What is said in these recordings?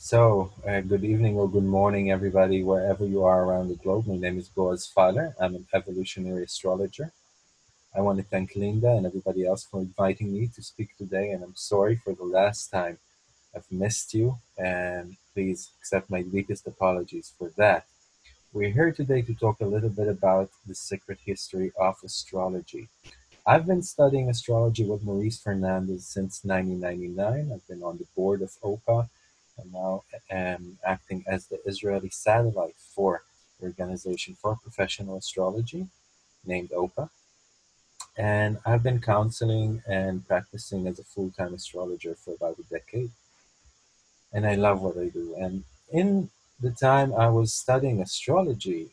Good evening or good morning, everybody, wherever you are around the globe. My name is Boaz Fyler. I'm an evolutionary astrologer. I want to thank Linda and everybody else for inviting me to speak today, and I'm sorry for the last time I've missed you, and please accept my deepest apologies for that. We're here today to talk a little bit about the secret history of astrology. I've been studying astrology with Maurice Fernandez since 1999. I've been on the board of OPA and now am acting as the Israeli satellite for the Organization for Professional Astrology, named OPA. And I've been counseling and practicing as a full-time astrologer for about a decade. And I love what I do. And in the time I was studying astrology,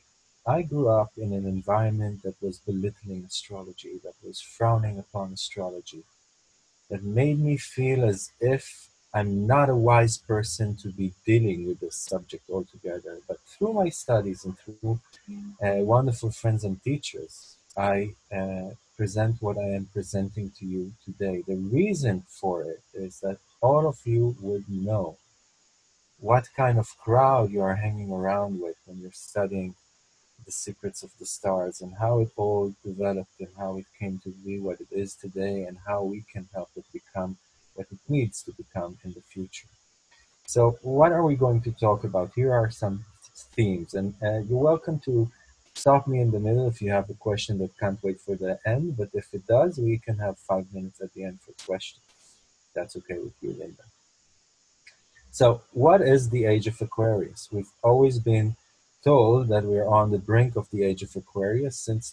I grew up in an environment that was belittling astrology, that was frowning upon astrology, that made me feel as if I'm not a wise person to be dealing with this subject altogether. But through my studies and through wonderful friends and teachers, I present what I am presenting to you today. The reason for it is that all of you would know what kind of crowd you are hanging around with when you're studying the secrets of the stars and how it all developed and how it came to be what it is today and how we can help it become what it needs to become in the future. So what are we going to talk about? Here are some themes, and you're welcome to stop me in the middle if you have a question that can't wait for the end, but if it does, we can have 5 minutes at the end for questions. That's okay with you, Linda. So, what is the age of Aquarius? We've always been told that we're on the brink of the age of Aquarius since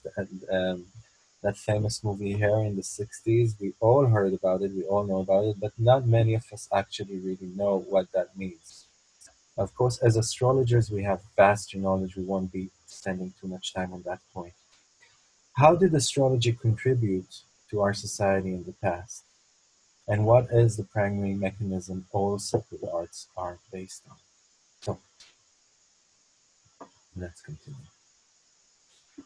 that famous movie here in the 60s. We all heard about it, we all know about it, but not many of us actually really know what that means. Of course, as astrologers, we have vast knowledge. We won't be spending too much time on that point. How did astrology contribute to our society in the past? And what is the primary mechanism all sacred arts are based on? So let's continue.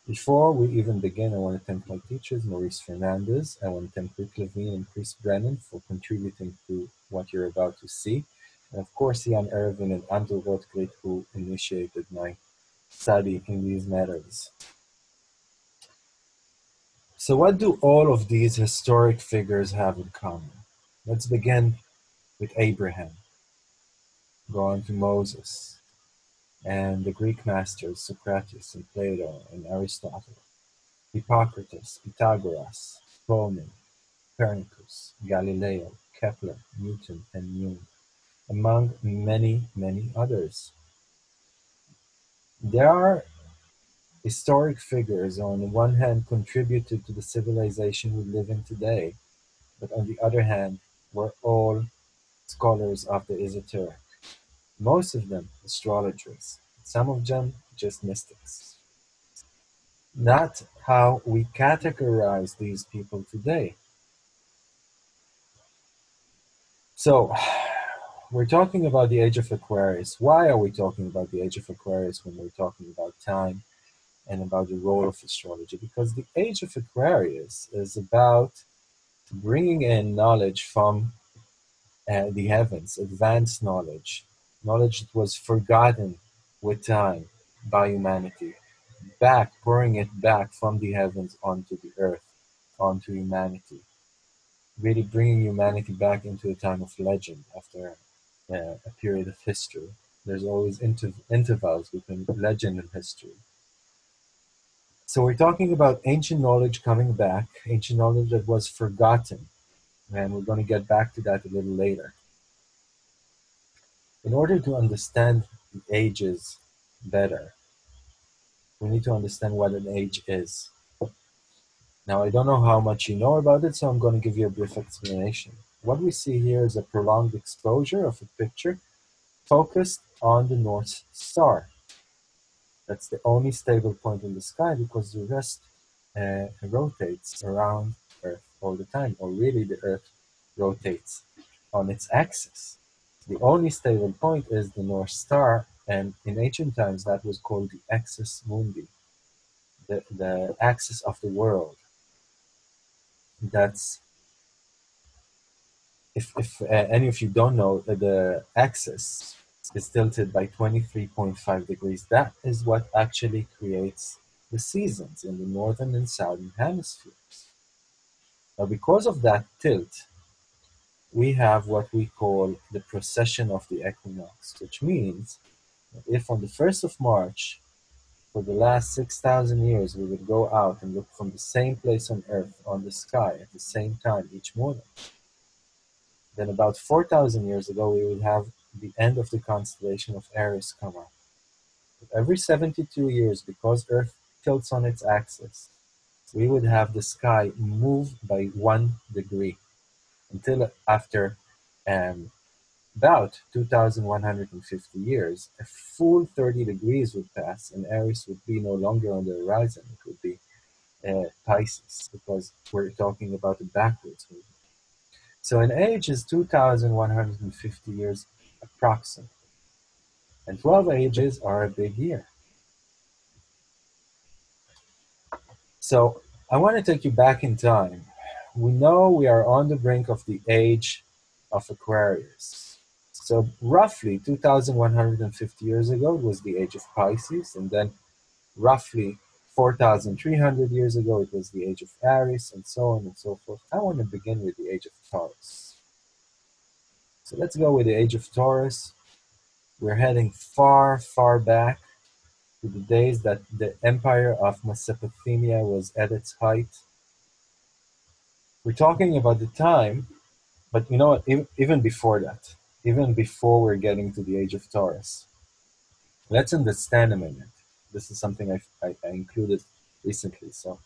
Before we even begin, I want to thank my teachers, Maurice Fernandez. I want to thank Rick Levine and Chris Brennan for contributing to what you're about to see. And of course, Jan Erwin and Andrew Rotgrit, who initiated my study in these matters. So what do all of these historic figures have in common? Let's begin with Abraham, go on to Moses, and the Greek masters, Socrates and Plato and Aristotle, Hippocrates, Pythagoras, Ptolemy, Copernicus, Galileo, Kepler, Newton, and Jung, among many, many others. There are historic figures on the one hand contributed to the civilization we live in today, but on the other hand were all scholars of the esoteric. Most of them astrologers, some of them just mystics. Not how we categorize these people today. So, we're talking about the age of Aquarius. Why are we talking about the age of Aquarius when we're talking about time and about the role of astrology? Because the age of Aquarius is about bringing in knowledge from the heavens, advanced knowledge, knowledge that was forgotten with time by humanity, pouring it back from the heavens onto the earth, onto humanity, really bringing humanity back into a time of legend after a period of history. There's always intervals between legend and history. So we're talking about ancient knowledge coming back, ancient knowledge that was forgotten, and we're going to get back to that a little later. In order to understand the ages better, we need to understand what an age is. Now, I don't know how much you know about it, so I'm going to give you a brief explanation. What we see here is a prolonged exposure of a picture focused on the North Star. That's the only stable point in the sky because the rest rotates around Earth all the time, or really the Earth rotates on its axis. The only stable point is the North Star, and in ancient times that was called the axis mundi, the axis of the world. That's, if any of you don't know, the axis is tilted by 23.5 degrees. That is what actually creates the seasons in the northern and southern hemispheres. Now, because of that tilt, we have what we call the precession of the equinox, which means that if on the 1st of March, for the last 6,000 years, we would go out and look from the same place on Earth on the sky at the same time each morning, then about 4,000 years ago, we would have the end of the constellation of Aries come up. But every 72 years, because Earth tilts on its axis, we would have the sky move by 1 degree until after about 2,150 years, a full 30 degrees would pass and Aries would be no longer on the horizon. It would be Pisces, because we're talking about a backwards movement. So an age is 2,150 years approximately, and 12 ages are a big year. So I want to take you back in time. We know we are on the brink of the age of Aquarius. So roughly 2,150 years ago, it was the age of Pisces, and then roughly 4,300 years ago, it was the age of Aries, and so on and so forth. I want to begin with the age of Taurus. So let's go with the age of Taurus. We're heading far, far back to the days that the empire of Mesopotamia was at its height. We're talking about the time, but you know what, even before that, even before we're getting to the age of Taurus, let's understand a minute. This is something I included recently. So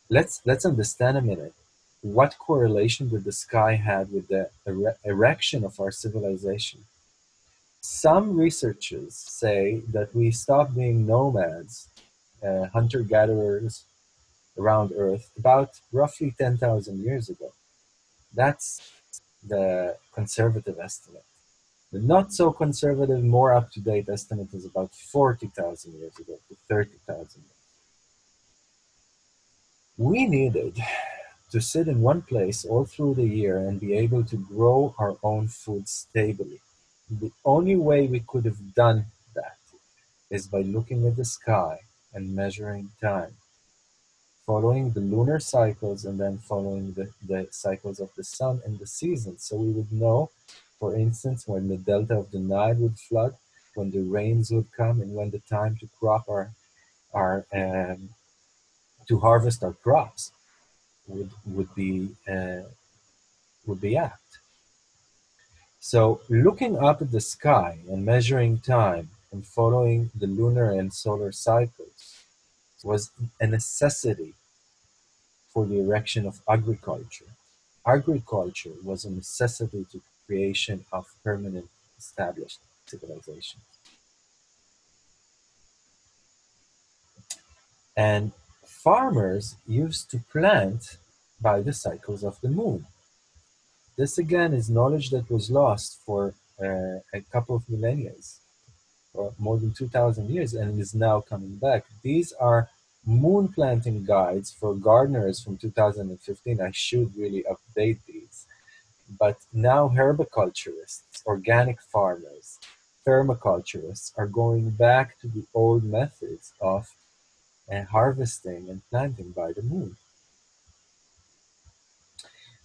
let's understand a minute what correlation did the sky had with the erection of our civilization. Some researchers say that we stopped being nomads, hunter-gatherers around Earth about roughly 10,000 years ago. That's the conservative estimate. The not so conservative, more up-to-date estimate is about 40,000 years ago to 30,000 years. We needed to sit in one place all through the year and be able to grow our own food stably. The only way we could have done that is by looking at the sky and measuring time, following the lunar cycles and then following the cycles of the sun and the seasons. So we would know, for instance, when the delta of the Nile would flood, when the rains would come, and when the time to crop our to harvest our crops would be apt. So looking up at the sky and measuring time and following the lunar and solar cycles was a necessity for the erection of agriculture. Agriculture was a necessity to creation of permanent established civilizations. And farmers used to plant by the cycles of the moon. This again is knowledge that was lost for a couple of millennia, or more than 2,000 years, and is now coming back. These are moon planting guides for gardeners from 2015. I should really update these. But now herbiculturists, organic farmers, permaculturists are going back to the old methods of harvesting and planting by the moon.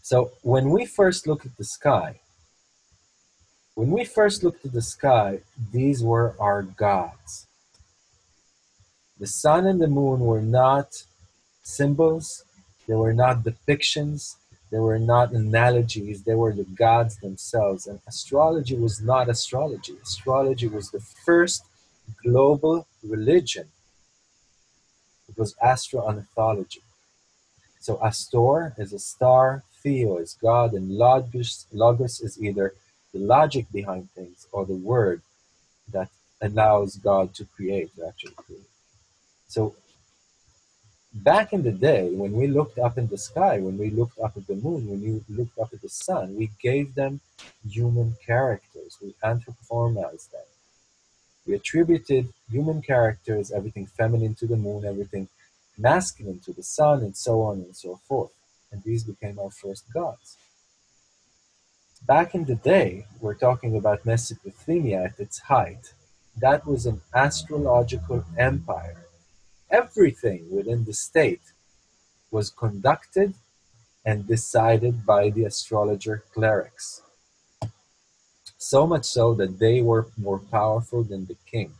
So when we first look at the sky, these were our gods. The sun and the moon were not symbols, they were not depictions, they were not analogies, they were the gods themselves. And astrology was not astrology. Astrology was the first global religion. It was astroornithology. So Astor is a star, Theo is God, and Logos is either the logic behind things or the word that allows God to create, to actually create. So back in the day, when we looked up in the sky, when we looked up at the moon, when we looked up at the sun, we gave them human characters. We anthropomorphized them. We attributed human characters, everything feminine to the moon, everything masculine to the sun, and so on and so forth. And these became our first gods. Back in the day, we're talking about Mesopotamia at its height. That was an astrological empire. Everything within the state was conducted and decided by the astrologer clerics. So much so that they were more powerful than the king.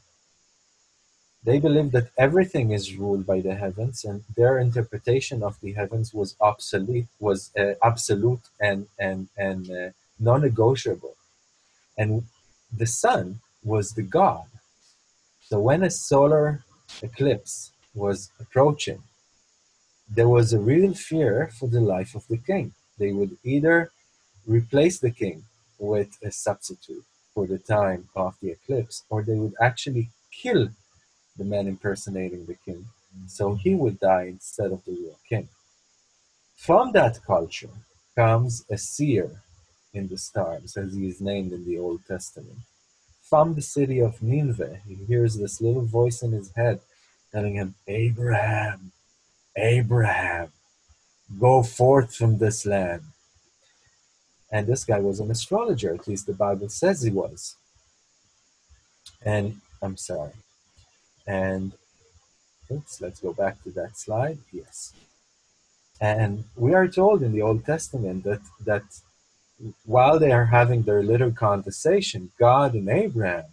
They believed that everything is ruled by the heavens, and their interpretation of the heavens was absolute and non-negotiable. And the sun was the god. So when a solar eclipse was approaching, there was a real fear for the life of the king. They would either replace the king with a substitute for the time of the eclipse, or they would actually kill the man impersonating the king, so he would die instead of the real king. From that culture comes a seer in the stars, as he is named in the Old Testament. From the city of Nineveh, he hears this little voice in his head telling him, Abraham, Abraham, go forth from this land. And this guy was an astrologer, at least the Bible says he was. And I'm sorry. And let's go back to that slide. Yes. And we are told in the Old Testament that while they are having their little conversation, God and Abraham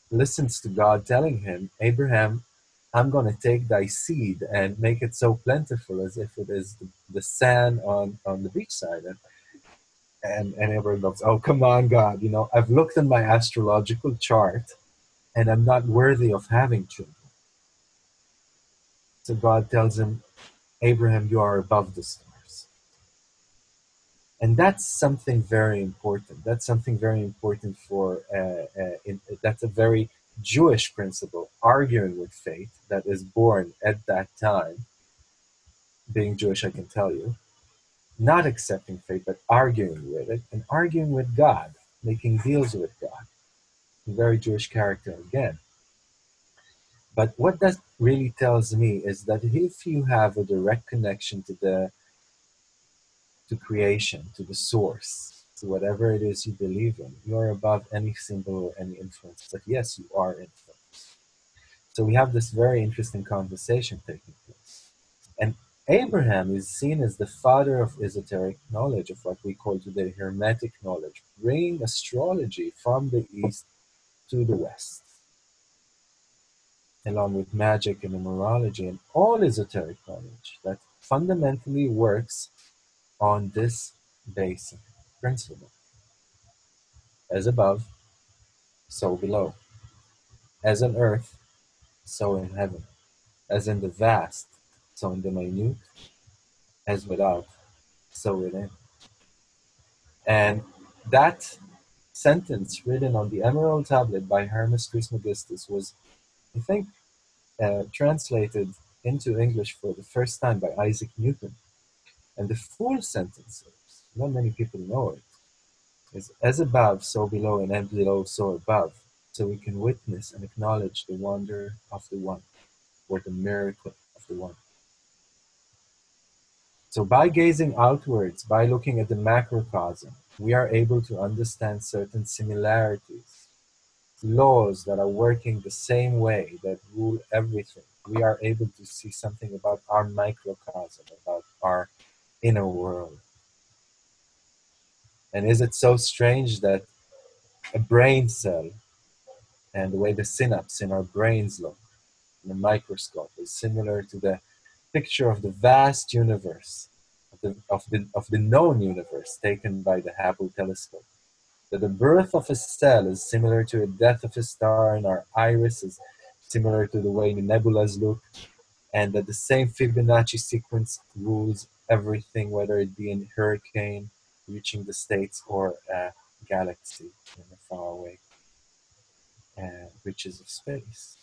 listens to God telling him, Abraham, I'm going to take thy seed and make it so plentiful as if it is the sand on the beachside. And Abraham goes, oh, come on, God. I've looked at my astrological chart and I'm not worthy of having children. So God tells him, Abraham, you are above the stars. And that's something very important. That's something very important that's a very Jewish principle, arguing with fate that is born at that time. Being Jewish, I can tell you, not accepting fate, but arguing with it and arguing with God, making deals with God. A very Jewish character again. But what that really tells me is that if you have a direct connection to creation, to the source, to whatever it is you believe in, you are above any symbol or any influence. But yes, you are influenced. So we have this very interesting conversation taking place. And Abraham is seen as the father of esoteric knowledge, of what we call today Hermetic knowledge, bringing astrology from the East to the West, along with magic and numerology and all esoteric knowledge that fundamentally works on this basic principle. As above, so below. As on earth, so in heaven. As in the vast, so in the minute. As without, so within. And that sentence written on the emerald tablet by Hermes Trismegistus was, I think, translated into English for the first time by Isaac Newton. And the full sentence, not many people know it, is as above, so below, and as below, so above, so we can witness and acknowledge the wonder of the one, or the miracle of the one. So by gazing outwards, by looking at the macrocosm, we are able to understand certain similarities, laws that are working the same way, that rule everything. We are able to see something about our microcosm, about our inner world. And is it so strange that a brain cell and the way the synapse in our brains look in a microscope is similar to the picture of the vast universe, of the known universe taken by the Hubble telescope? That the birth of a cell is similar to the death of a star, and our iris is similar to the way the nebulas look, and that the same Fibonacci sequence rules everything, whether it be a hurricane reaching the States or a galaxy in the faraway reaches of space.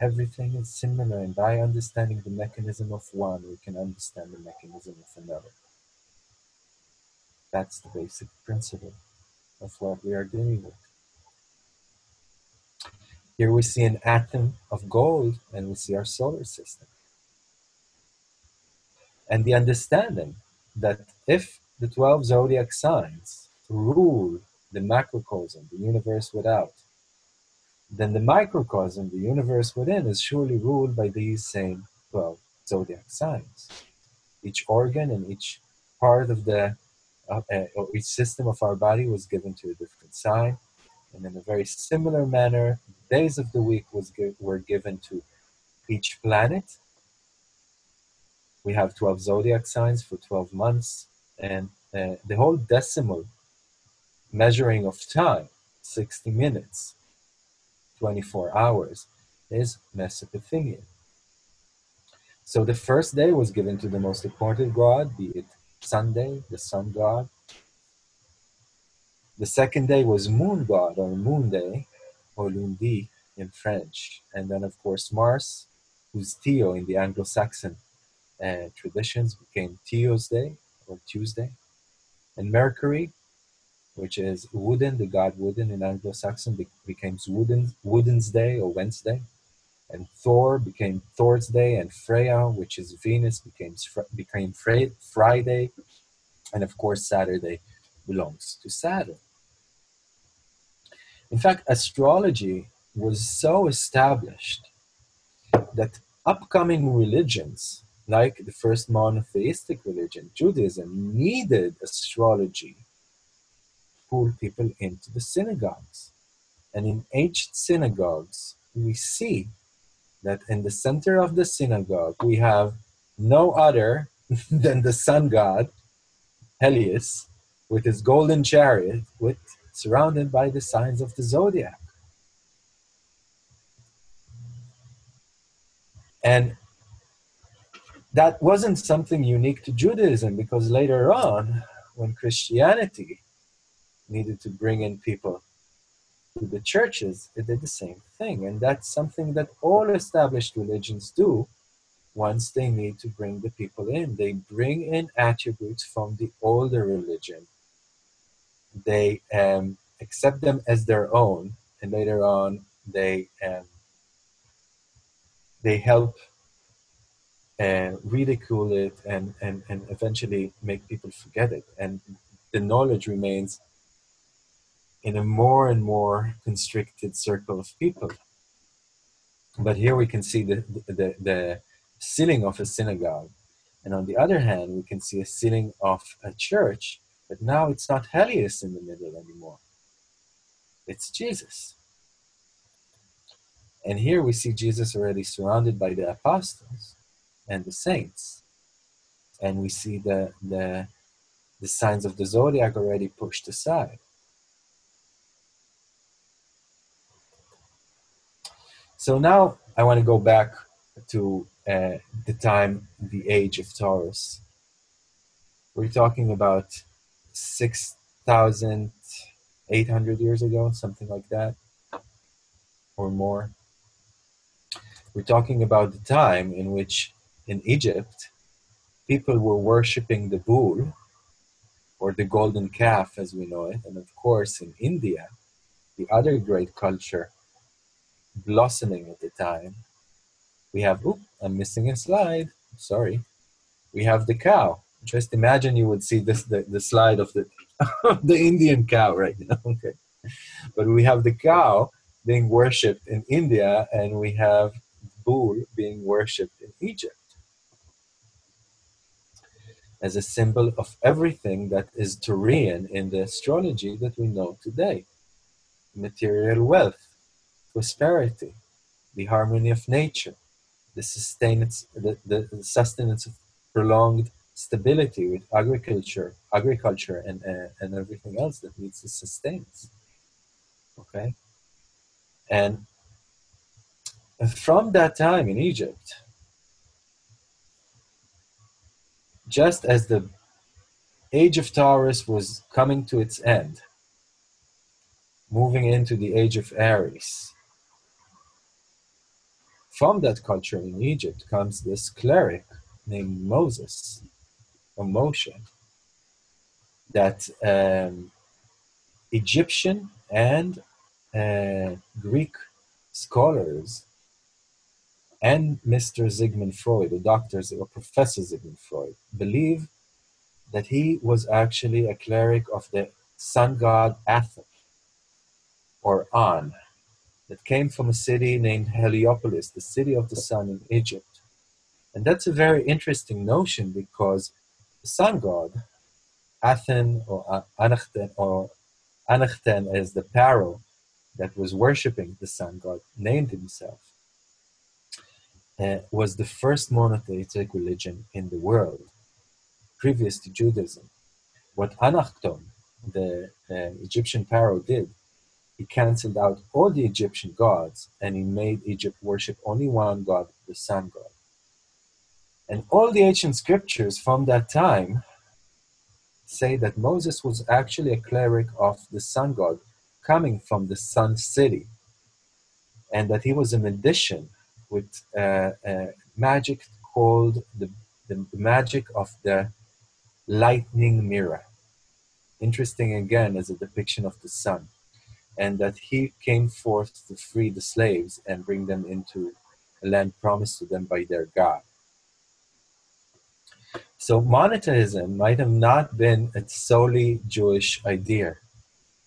Everything is similar, and by understanding the mechanism of one, we can understand the mechanism of another. That's the basic principle of what we are dealing with. Here we see an atom of gold, and we see our solar system. And the understanding that if the 12 zodiac signs rule the macrocosm, the universe without, then the microcosm, the universe within, is surely ruled by these same 12 zodiac signs. Each organ and each part of or each system of our body was given to a different sign. And in a very similar manner, days of the week were given to each planet. We have 12 zodiac signs for 12 months, and the whole decimal measuring of time, 60 minutes, 24 hours, is Mesopotamian. So the first day was given to the most important god, be it Sunday, the sun god. The second day was moon god, or moon day, or lundi in French. And then, of course, Mars, who's Theo in the Anglo-Saxon traditions, became Theo's day, or Tuesday. And Mercury, which is Wooden, the god Wooden in Anglo-Saxon, became Wooden's day, or Wednesday. And Thor became Thor's day, and Freya, which is Venus, became Friday. And of course, Saturday belongs to Saturn. In fact, astrology was so established that upcoming religions, like the first monotheistic religion, Judaism, needed astrology to pull people into the synagogues. And in ancient synagogues, we see that in the center of the synagogue, we have no other than the sun god, Helios, with his golden chariot, surrounded by the signs of the zodiac. And that wasn't something unique to Judaism, because later on, when Christianity needed to bring in people to the churches, it did the same thing. And that's something that all established religions do once they need to bring the people in. They bring in attributes from the older religion. They accept them as their own, and later on they help ridicule it and eventually make people forget it. And the knowledge remains in a more and more constricted circle of people. But here we can see the ceiling of a synagogue. And on the other hand, we can see a ceiling of a church, but now it's not Helios in the middle anymore. It's Jesus. And here we see Jesus already surrounded by the apostles and the saints. And we see the signs of the zodiac already pushed aside. So now I want to go back to the time, the age of Taurus. We're talking about 6,800 years ago, something like that, or more. We're talking about the time in which in Egypt, people were worshipping the bull, or the golden calf as we know it. And of course, in India, the other great culture blossoming at the time, we have, I'm missing a slide, sorry. We have the cow. Just imagine you would see the slide of the the Indian cow right now. Okay, but we have the cow being worshipped in India, and we have bull being worshipped in Egypt as a symbol of everything that is Taurian in the astrology that we know today: material wealth, prosperity, the harmony of nature, the sustenance of prolonged stability with agriculture, and everything else that needs to sustain us. Okay, and from that time in Egypt, just as the age of Taurus was coming to its end, moving into the age of Aries, from that culture in Egypt comes this cleric named Moses, or Moshe, that Egyptian and Greek scholars and Mr. Sigmund Freud, the doctors or Professor Sigmund Freud, believe that he was actually a cleric of the sun god Athon, or An, that came from a city named Heliopolis, the city of the sun in Egypt. And that's a very interesting notion because the sun god, Athon or Anachten as the pharaoh that was worshipping the sun god, named himself, was the first monotheistic religion in the world, previous to Judaism. What Anachton, the Egyptian pharaoh, did, he canceled out all the Egyptian gods and he made Egypt worship only one god, the sun god. And all the ancient scriptures from that time say that Moses was actually a cleric of the sun god coming from the sun city, and that he was a magician with magic called the magic of the lightning mirror. Interesting again as a depiction of the sun, and that he came forth to free the slaves and bring them into a land promised to them by their God. So monotheism might have not been a solely Jewish idea.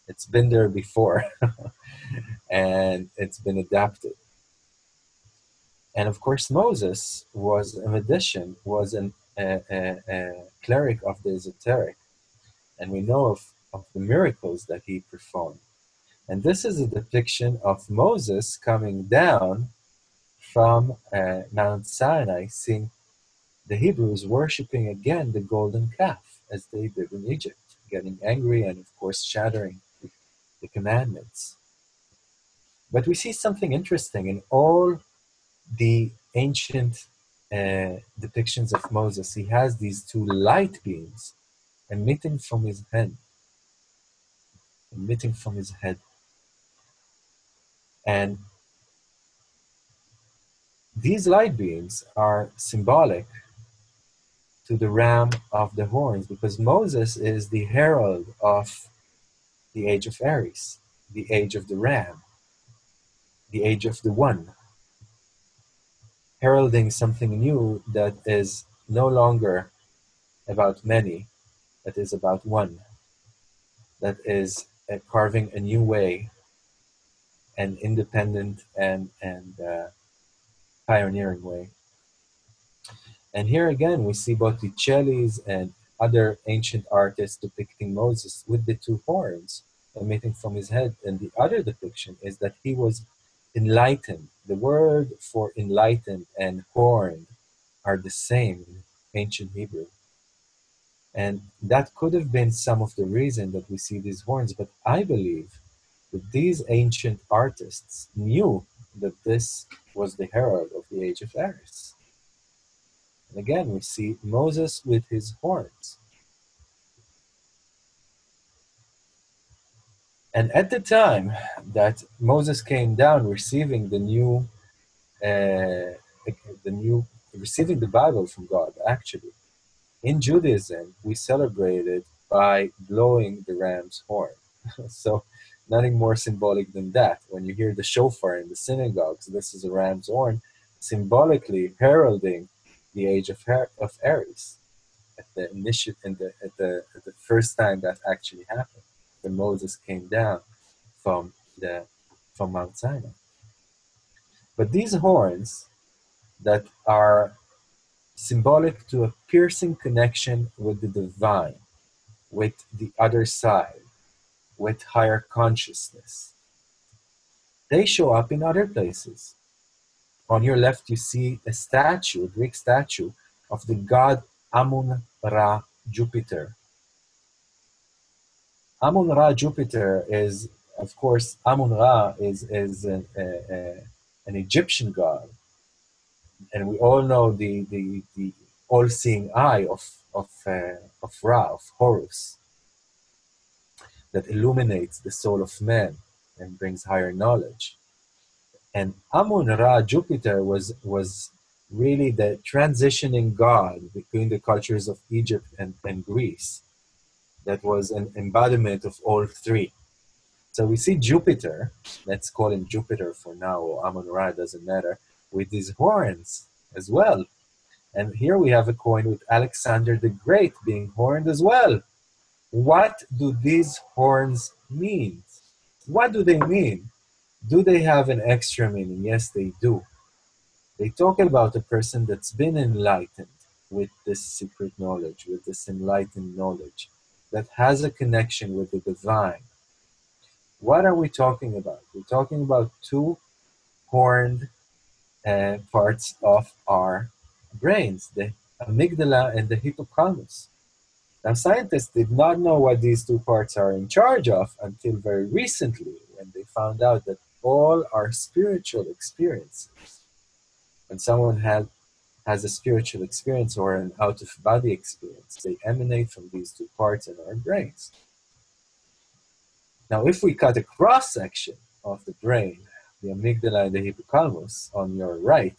It's been there before, and it's been adapted. And of course, Moses was a magician, was a cleric of the esoteric, and we know of the miracles that he performed. And this is a depiction of Moses coming down from Mount Sinai, seeing the Hebrews worshiping again the golden calf, as they did in Egypt, getting angry and, of course, shattering the commandments. But we see something interesting in all the ancient depictions of Moses. He has these two light beams emitting from his head, emitting from his head. And these light beams are symbolic to the ram of the horns, because Moses is the herald of the age of Aries, the age of the ram, the age of the one, heralding something new that is no longer about many, that is about one, that is carving a new way, an independent and pioneering way. And here again, we see Botticelli's and other ancient artists depicting Moses with the two horns emitting from his head. And the other depiction is that he was enlightened. The word for enlightened and horned are the same in ancient Hebrew. And that could have been some of the reason that we see these horns, but I believe that these ancient artists knew that this was the herald of the age of Aries. And again, we see Moses with his horns. And at the time that Moses came down receiving receiving the Bible from God, actually, in Judaism, we celebrate it by blowing the ram's horn. So nothing more symbolic than that. When you hear the shofar in the synagogues, this is a ram's horn, symbolically heralding the age of Aries. At the first time that actually happened, when Moses came down from Mount Sinai. But these horns that are symbolic to a piercing connection with the divine, with the other side, with higher consciousness, they show up in other places. On your left, you see a statue, a Greek statue, of the god Amun-Ra, Jupiter. Amun-Ra, Jupiter is, of course, Amun-Ra is an Egyptian god. And we all know the all-seeing eye of Ra, of Horus, that illuminates the soul of man and brings higher knowledge. And Amun-Ra, Jupiter, was really the transitioning god between the cultures of Egypt and Greece. That was an embodiment of all three. So we see Jupiter, let's call him Jupiter for now, or Amun-Ra, doesn't matter, with his horns as well, And here we have a coin with Alexander the Great being horned as well. What do these horns mean? What do they mean? Do they have an extra meaning? Yes, they do. They talk about a person that's been enlightened with this secret knowledge, with this enlightened knowledge, that has a connection with the divine. What are we talking about? We're talking about two horned parts of our brains, the amygdala and the hippocampus. Now, scientists did not know what these two parts are in charge of until very recently, when they found out that all our spiritual experiences, when someone has a spiritual experience or an out-of-body experience, they emanate from these two parts in our brains. Now, if we cut a cross-section of the brain, the amygdala and the hippocampus on your right,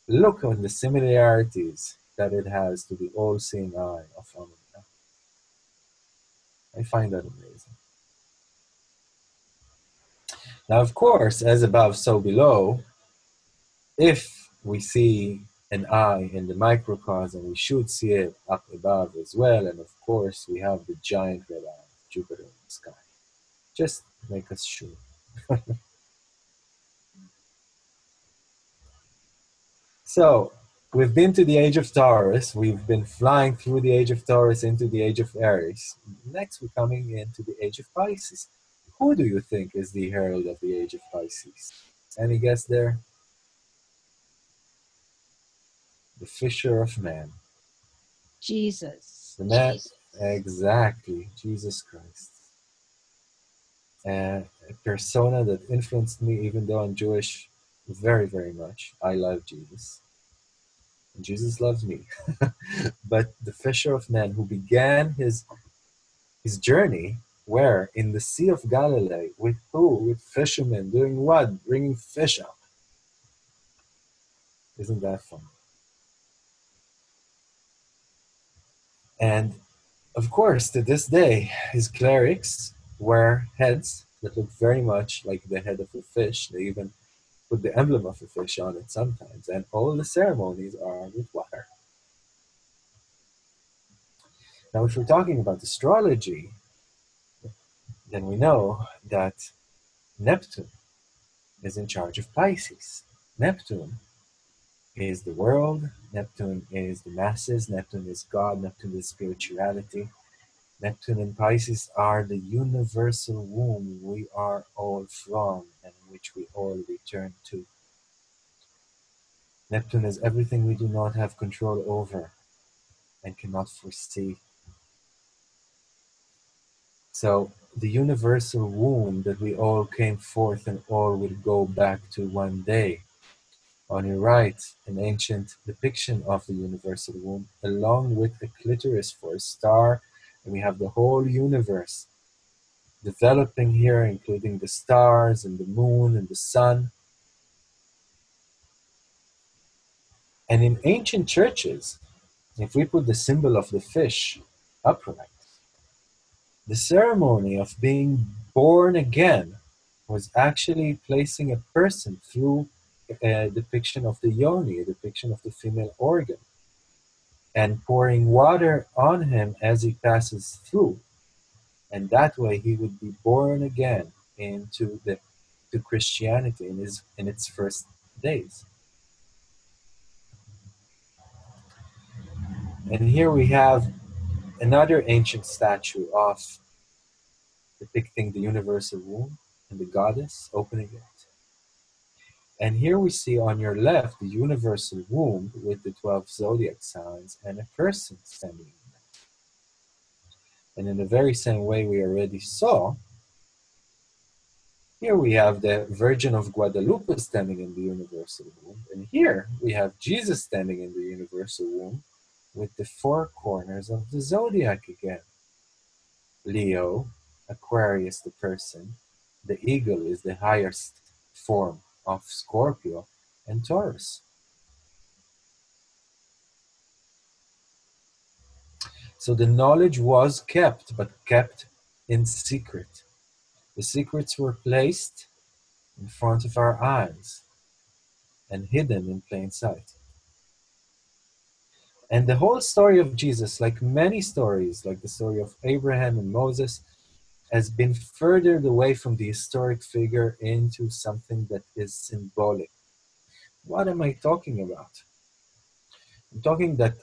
look on the similarities that it has to the all-seeing eye of Amrita. I find that amazing. Now, of course, as above, so below, if we see an eye in the microcosm, we should see it up above as well. And of course, we have the giant red eye of Jupiter in the sky. Just make us sure. So, we've been to the age of Taurus. We've been flying through the age of Taurus into the age of Aries. Next, we're coming into the age of Pisces. Who do you think is the herald of the age of Pisces? Any guess there? The fisher of man. Jesus. The man, exactly, Jesus Christ. A persona that influenced me, even though I'm Jewish, very, very much. I love Jesus. And Jesus loves me. But the fisher of man who began his journey where? In the Sea of Galilee. With who? With fishermen. Doing what? Bringing fish up. Isn't that fun? And of course, to this day, his clerics wear heads that look very much like the head of a fish. They even put the emblem of a fish on it sometimes. And all the ceremonies are with water. Now, if we're talking about astrology, then we know that Neptune is in charge of Pisces. Neptune is the world, Neptune is the masses, Neptune is God, Neptune is spirituality. Neptune and Pisces are the universal womb we are all from and which we all return to. Neptune is everything we do not have control over and cannot foresee. So the universal womb that we all came forth and all will go back to one day. On your right, an ancient depiction of the universal womb, along with a clitoris for a star, and we have the whole universe developing here, including the stars and the moon and the sun. And in ancient churches, if we put the symbol of the fish upright, the ceremony of being born again was actually placing a person through a depiction of the yoni, a depiction of the female organ, and pouring water on him as he passes through. And that way he would be born again into to Christianity in its first days. And here we have another ancient statue of depicting the universal womb and the goddess opening it. And here we see on your left the universal womb with the 12 zodiac signs and a person standing in it. And in the very same way we already saw, here we have the Virgin of Guadalupe standing in the universal womb. And here we have Jesus standing in the universal womb with the four corners of the zodiac again. Leo, Aquarius the person, the eagle is the highest form of Scorpio, and Taurus. So the knowledge was kept, but kept in secret. The secrets were placed in front of our eyes and hidden in plain sight. And the whole story of Jesus, like many stories, like the story of Abraham and Moses, has been furthered away from the historic figure into something that is symbolic. What am I talking about? I'm talking that,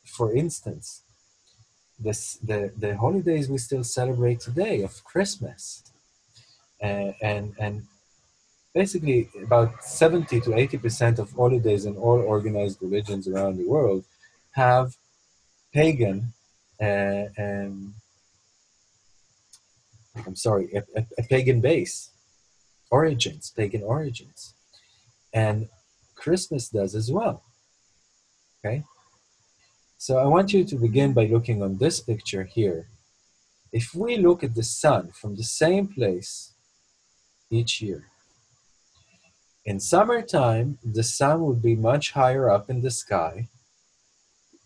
for instance, the holidays we still celebrate today of Christmas, and basically about 70 to 80% of holidays in all organized religions around the world have pagan, and I'm sorry, a pagan base, origins, pagan origins. And Christmas does as well, okay? So I want you to begin by looking on this picture here. If we look at the sun from the same place each year, in summertime, the sun would be much higher up in the sky,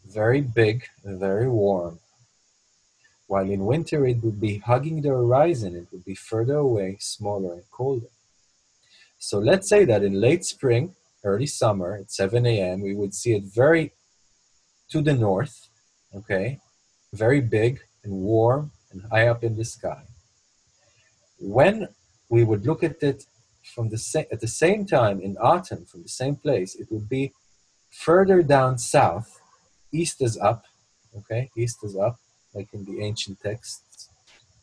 very big and very warm, while in winter it would be hugging the horizon, it would be further away, smaller and colder. So let's say that in late spring, early summer, at 7 a.m., we would see it very to the north, okay, very big and warm and high up in the sky. When we would look at it at the same time in autumn, from the same place, it would be further down south. East is up, okay, east is up, like in the ancient texts.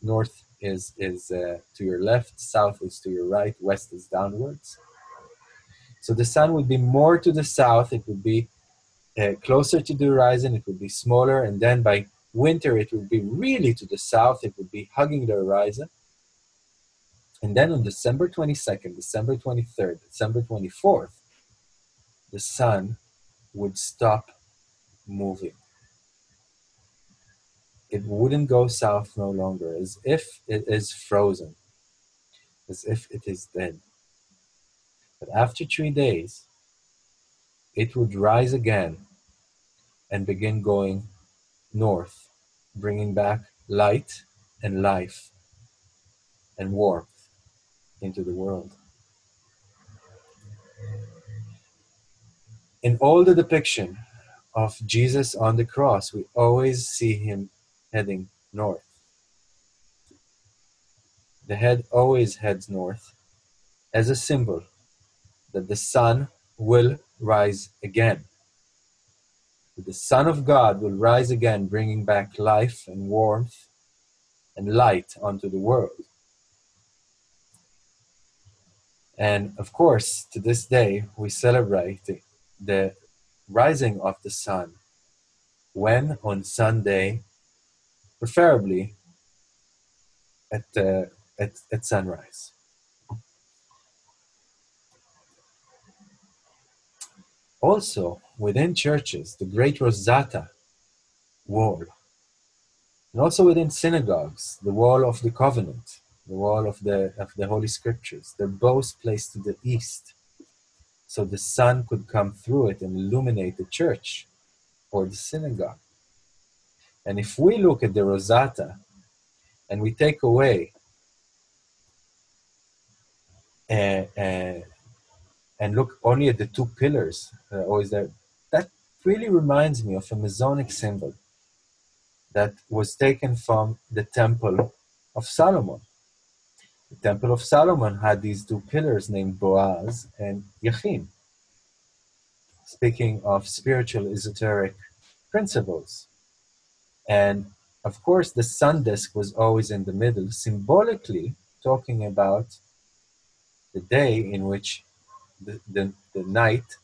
North is to your left, south is to your right, west is downwards. So the sun would be more to the south, it would be closer to the horizon, it would be smaller, and then by winter it would be really to the south, it would be hugging the horizon. And then on December 22nd, December 23rd, December 24th, the sun would stop moving. It wouldn't go south no longer, as if it is frozen, as if it is dead. But after 3 days, it would rise again and begin going north, bringing back light and life and warmth into the world. In all the depiction of Jesus on the cross, we always see him heading north. The head always heads north as a symbol that the sun will rise again. That the Son of God will rise again, bringing back life and warmth and light onto the world. And of course, to this day, we celebrate the rising of the sun when on Sunday, preferably at sunrise. Also, within churches, the Great Rosetta wall, and also within synagogues, the wall of the covenant, the wall of the Holy Scriptures, they're both placed to the east, so the sun could come through it and illuminate the church or the synagogue. And if we look at the Rosetta and we take away and look only at the two pillars always there, that really reminds me of a Masonic symbol that was taken from the Temple of Solomon. The Temple of Solomon had these two pillars named Boaz and Yachin, speaking of spiritual esoteric principles. And of course, the sun disk was always in the middle, symbolically talking about the day in which the night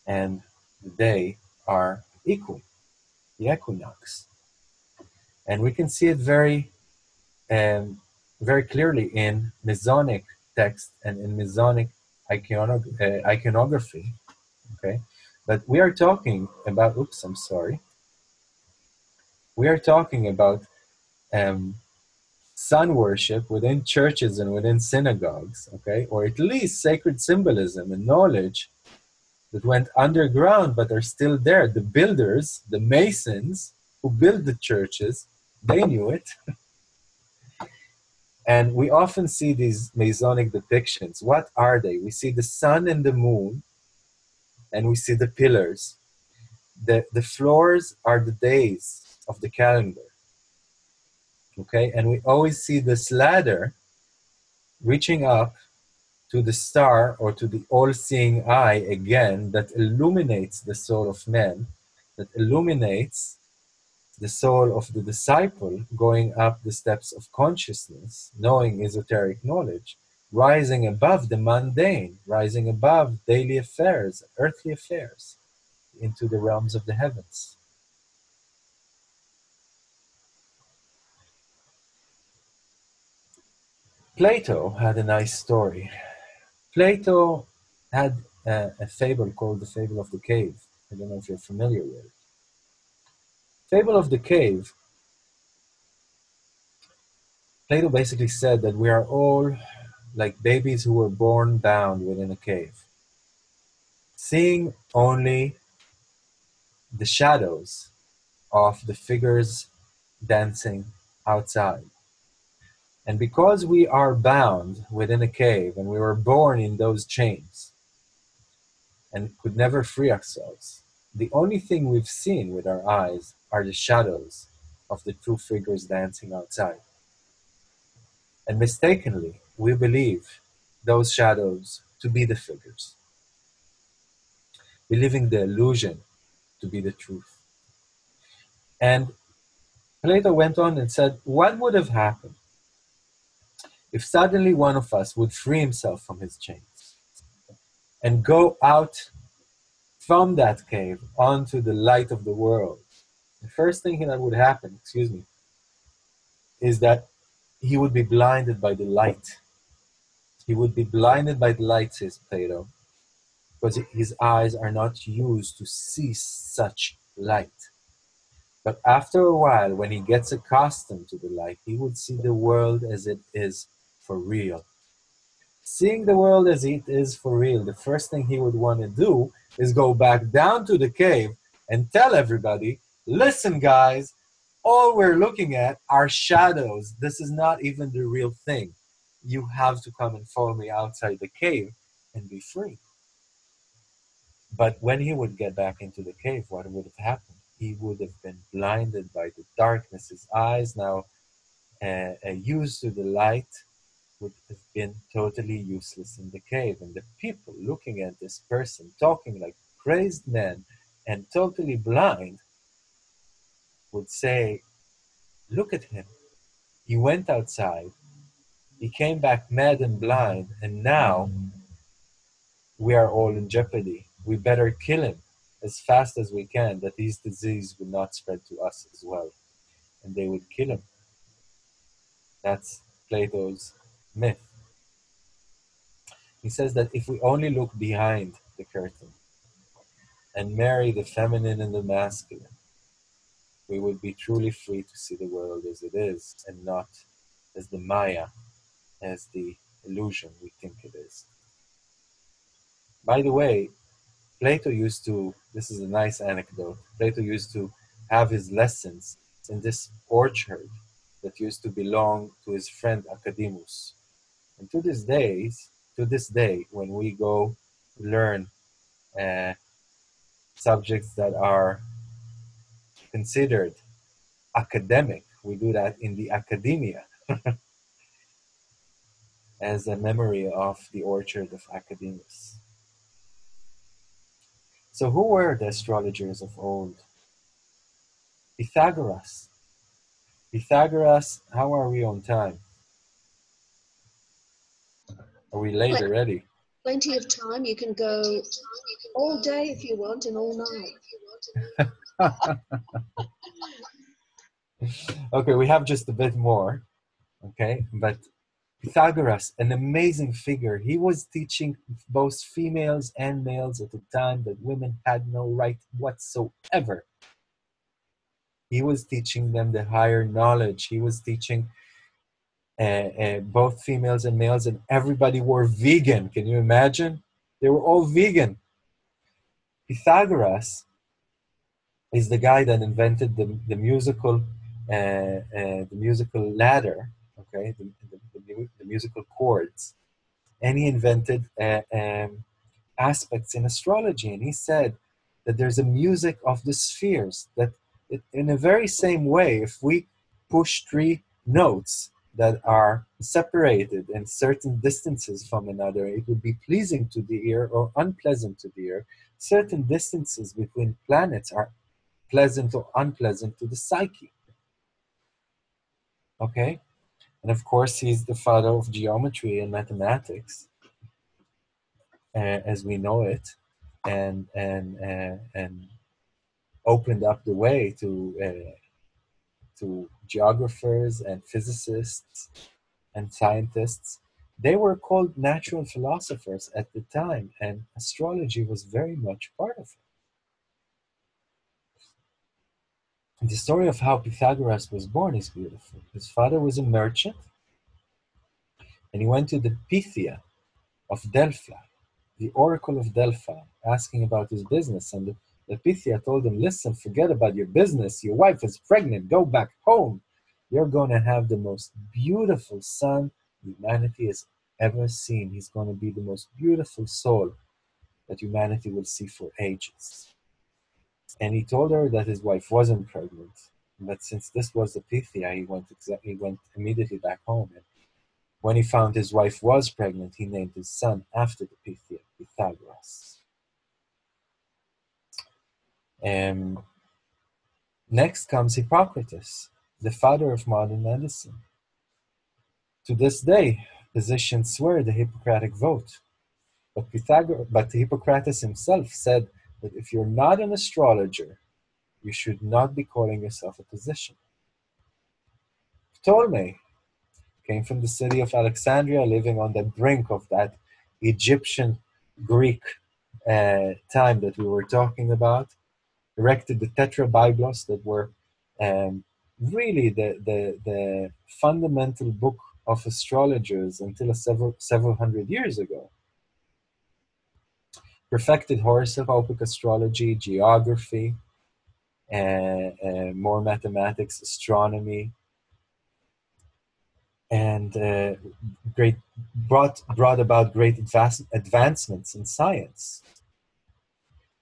and the day are equal, the equinox. And we can see it very clearly in Masonic text and in Masonic iconography. Okay, but we are talking about, we are talking about sun worship within churches and within synagogues, okay, or at least sacred symbolism and knowledge that went underground but are still there. The builders, the masons who built the churches, they knew it. And we often see these Masonic depictions. What are they? We see the sun and the moon, and we see the pillars. The floors are the days of the calendar, okay? And we always see this ladder reaching up to the star or to the all-seeing eye again that illuminates the soul of man, that illuminates the soul of the disciple going up the steps of consciousness, knowing esoteric knowledge, rising above the mundane, rising above daily affairs, earthly affairs, into the realms of the heavens. Plato had a nice story. Plato had a fable called the Fable of the Cave. I don't know if you're familiar with it. Fable of the Cave, Plato basically said that we are all like babies who were born bound within a cave, seeing only the shadows of the figures dancing outside. And because we are bound within a cave and we were born in those chains and could never free ourselves, the only thing we've seen with our eyes are the shadows of the true figures dancing outside. And mistakenly, we believe those shadows to be the figures, believing the illusion to be the truth. And Plato went on and said, what would have happened if suddenly one of us would free himself from his chains and go out from that cave onto the light of the world? The first thing that would happen, is that he would be blinded by the light. He would be blinded by the light, says Plato, because his eyes are not used to see such light. But after a while, when he gets accustomed to the light, he would see the world as it is for real. Seeing the world as it is for real, the first thing he would want to do is go back down to the cave and tell everybody, listen guys, all we're looking at are shadows. This is not even the real thing. You have to come and follow me outside the cave and be free. But when he would get back into the cave, what would have happened? He would have been blinded by the darkness. His eyes, now used to the light, would have been totally useless in the cave. And the people looking at this person talking like crazed men and totally blind would say, look at him. He went outside. He came back mad and blind. And now we are all in jeopardy. We better kill him as fast as we can, that this disease would not spread to us as well. And they would kill him. That's Plato's myth. He says that if we only look behind the curtain and marry the feminine and the masculine, we would be truly free to see the world as it is and not as the Maya, as the illusion we think it is. By the way, Plato used to, this is a nice anecdote, Plato used to have his lessons in this orchard that used to belong to his friend Academus. And to this day, when we go learn subjects that are considered academic, we do that in the academia as a memory of the orchard of Academus. So who were the astrologers of old? Pythagoras. Pythagoras, how are we on time? Are we late already? Plenty of time. You can go all day if you want and all night. Okay, we have just a bit more. Okay, but Pythagoras, an amazing figure. He was teaching both females and males at a time that women had no right whatsoever. He was teaching them the higher knowledge. He was teaching both females and males, and everybody were vegan. Can you imagine? They were all vegan. Pythagoras is the guy that invented the musical ladder, okay, the musical chords, and he invented aspects in astrology. And he said that there's a music of the spheres, that in a very same way, if we push three notes that are separated in certain distances from another, it would be pleasing to the ear or unpleasant to the ear. Certain distances between planets are pleasant or unpleasant to the psyche. Okay? And of course, he's the father of geometry and mathematics, as we know it, and opened up the way to geographers and physicists and scientists. They were called natural philosophers at the time, and astrology was very much part of it. The story of how Pythagoras was born is beautiful. His father was a merchant, and he went to the Pythia of Delphi, the Oracle of Delphi, asking about his business. And the Pythia told him, listen, forget about your business. Your wife is pregnant. Go back home. You're going to have the most beautiful son humanity has ever seen. He's going to be the most beautiful soul that humanity will see for ages. And he told her that his wife wasn't pregnant. But since this was the Pythia, he went immediately back home. And when he found his wife was pregnant, he named his son after the Pythia, Pythagoras. Next comes Hippocrates, the father of modern medicine. To this day, physicians swear the Hippocratic vote. But Hippocrates himself said that if you're not an astrologer, you should not be calling yourself a physician. Ptolemy came from the city of Alexandria, living on the brink of that Egyptian Greek time that we were talking about, erected the Tetrabiblos that were really the fundamental book of astrologers until several hundred years ago. Perfected horoscopic astrology, geography, more mathematics, astronomy, and brought about great advancements in science.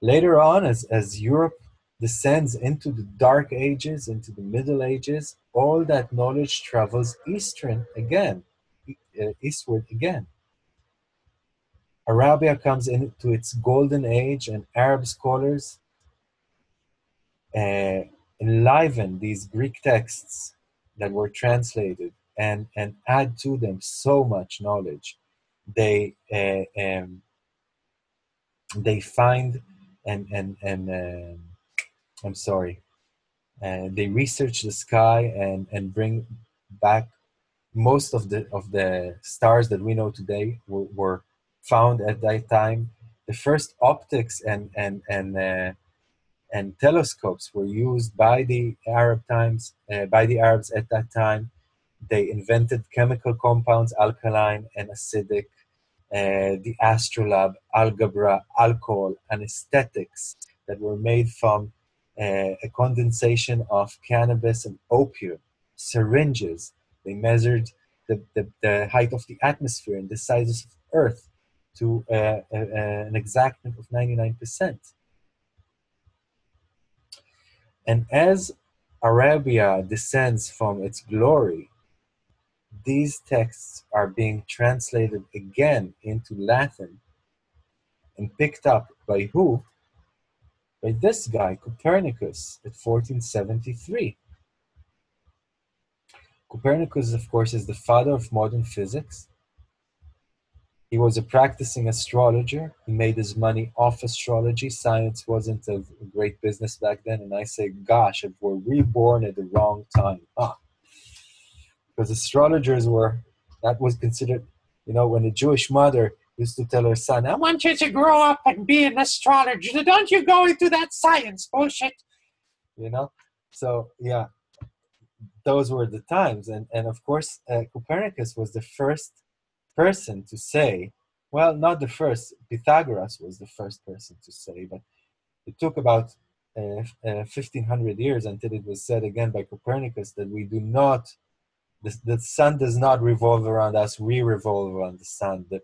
Later on, as Europe descends into the Dark Ages, into the Middle Ages, all that knowledge travels eastward again. Arabia comes into its golden age, and Arab scholars enliven these Greek texts that were translated and add to them so much knowledge. They find I'm sorry. They research the sky and bring back most of the stars that we know today were found at that time. The first optics and telescopes were used by the Arabs at that time. They invented chemical compounds, alkaline and acidic, the astrolabe, algebra, alcohol, anesthetics that were made from a condensation of cannabis and opium, syringes. They measured the height of the atmosphere and the size of Earth to an exactness of 99%. And as Arabia descends from its glory, these texts are being translated again into Latin and picked up by who? By this guy, Copernicus, at 1473. Copernicus, of course, is the father of modern physics. He was a practicing astrologer. He made his money off astrology. Science wasn't a great business back then. And I say, gosh, if we're reborn at the wrong time. Because astrologers that was considered, when a Jewish mother used to tell her son, I want you to grow up and be an astrologer. Don't you go into that science bullshit. So, yeah, those were the times. And of course, Copernicus was the first person to say, well, not the first, Pythagoras was the first person to say, but it took about 1,500 years until it was said again by Copernicus that we do not, the sun does not revolve around us, we revolve around the sun. The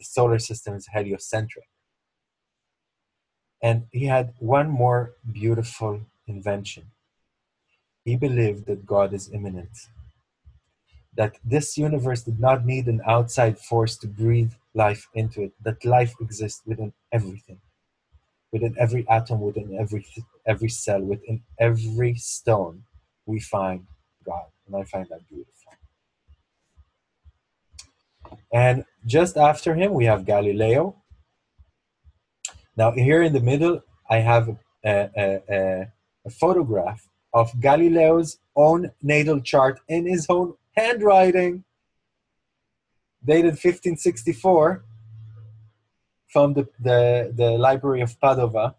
solar system is heliocentric. And he had one more beautiful invention. He believed that God is immanent, that this universe did not need an outside force to breathe life into it, that life exists within everything, within every atom, within every cell, within every stone, we find God. And I find that beautiful. And just after him, we have Galileo. Now, here in the middle, I have a photograph of Galileo's own natal chart in his own handwriting, dated 1564, from the Library of Padova.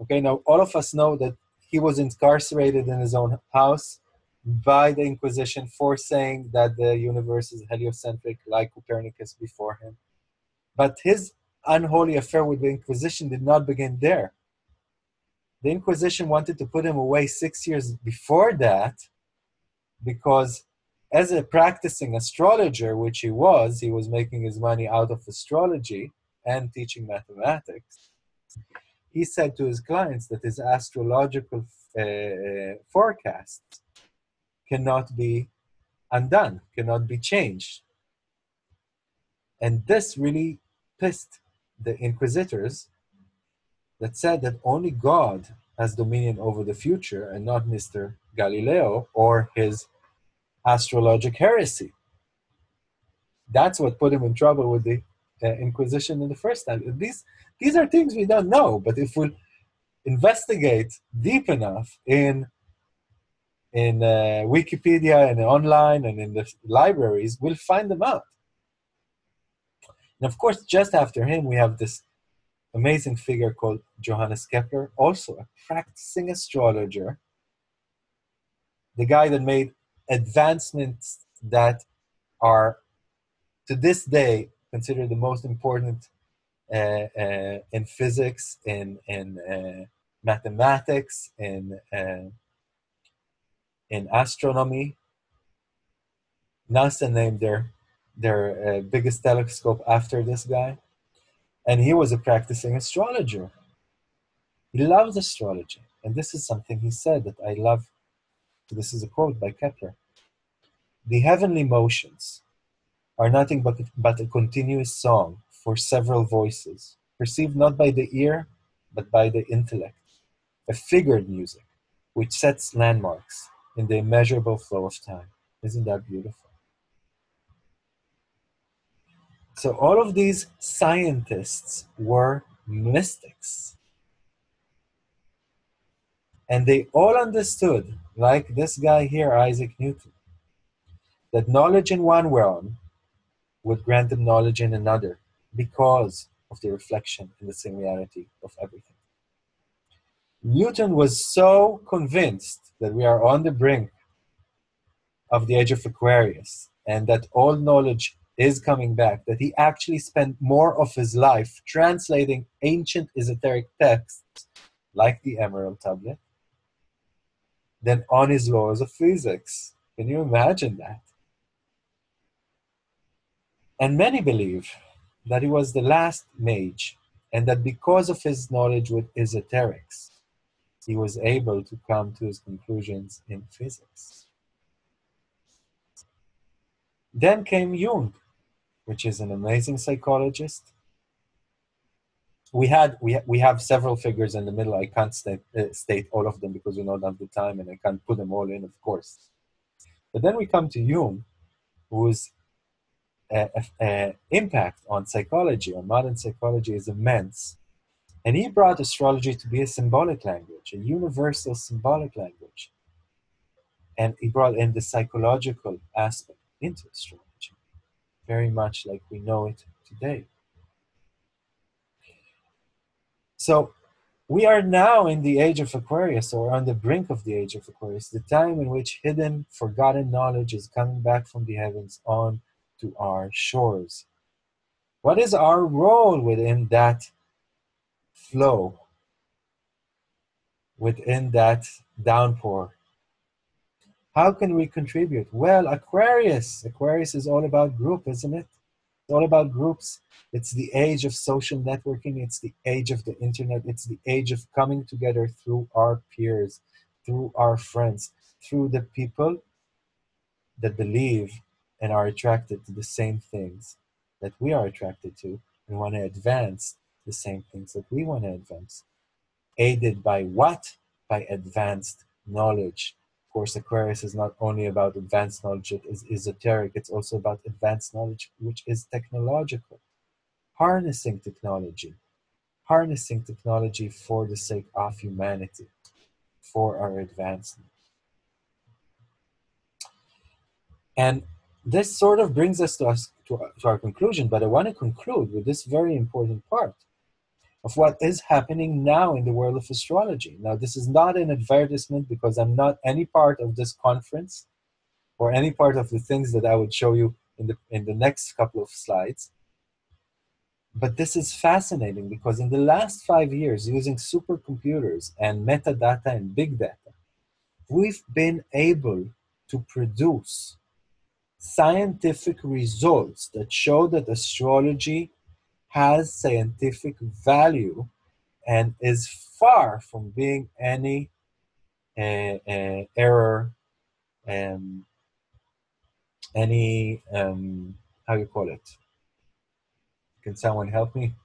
Okay, now all of us know that he was incarcerated in his own house by the Inquisition for saying that the universe is heliocentric, like Copernicus before him. But his unholy affair with the Inquisition did not begin there. The Inquisition wanted to put him away 6 years before that, because as a practicing astrologer, which he was making his money out of astrology and teaching mathematics. He said to his clients that his astrological forecasts cannot be undone, cannot be changed. And this really pissed the inquisitors, that said that only God has dominion over the future and not Mr. Galileo or his astrologic heresy. That's what put him in trouble with the Inquisition in the first time. These are things we don't know, but if we investigate deep enough in Wikipedia and online and in the libraries, we'll find them out. And of course, just after him, we have this amazing figure called Johannes Kepler, also a practicing astrologer, the guy that made advancements that are, to this day, considered the most important in physics, in mathematics, in astronomy. NASA named their biggest telescope after this guy. And he was a practicing astrologer. He loves astrology. And this is something he said that I love. This is a quote by Kepler. The heavenly motions are nothing but a continuous song for several voices, perceived not by the ear, but by the intellect. A figured music, which sets landmarks in the immeasurable flow of time. Isn't that beautiful? So all of these scientists were mystics. And they all understood, like this guy here, Isaac Newton, that knowledge in one realm would grant them knowledge in another because of the reflection and the similarity of everything. Newton was so convinced that we are on the brink of the age of Aquarius and that all knowledge is coming back, that he actually spent more of his life translating ancient esoteric texts like the Emerald Tablet than on his laws of physics. Can you imagine that? And many believe that he was the last mage, and that because of his knowledge with esoterics, he was able to come to his conclusions in physics. Then came Jung, which is an amazing psychologist. We have several figures in the middle. I can't state all of them because we don't have the time, and I can't put them all in, of course. But then we come to Jung, whose impact on psychology, on modern psychology, is immense. And he brought astrology to be a symbolic language, a universal symbolic language. And he brought in the psychological aspect into astrology, very much like we know it today. So we are now in the age of Aquarius, or on the brink of the age of Aquarius, the time in which hidden, forgotten knowledge is coming back from the heavens on to our shores. What is our role within that flow, within that downpour? How can we contribute? Well, Aquarius is all about group, isn't it? all about groups. It's the age of social networking. It's the age of the internet. It's the age of coming together through our peers, through our friends, through the people that believe and are attracted to the same things that we are attracted to and want to advance the same things that we want to advance. Aided by what? By advanced knowledge. Of course, Aquarius is not only about advanced knowledge, it is esoteric, it's also about advanced knowledge, which is technological. Harnessing technology for the sake of humanity, for our advancement. And this sort of brings us to our conclusion, but I want to conclude with this very important part of what is happening now in the world of astrology. Now, this is not an advertisement because I'm not any part of this conference or any part of the things that I would show you in the next couple of slides. But this is fascinating because in the last 5 years, using supercomputers and metadata and big data, we've been able to produce scientific results that show that astrology has scientific value and is far from being any error, any, how you call it? Can someone help me?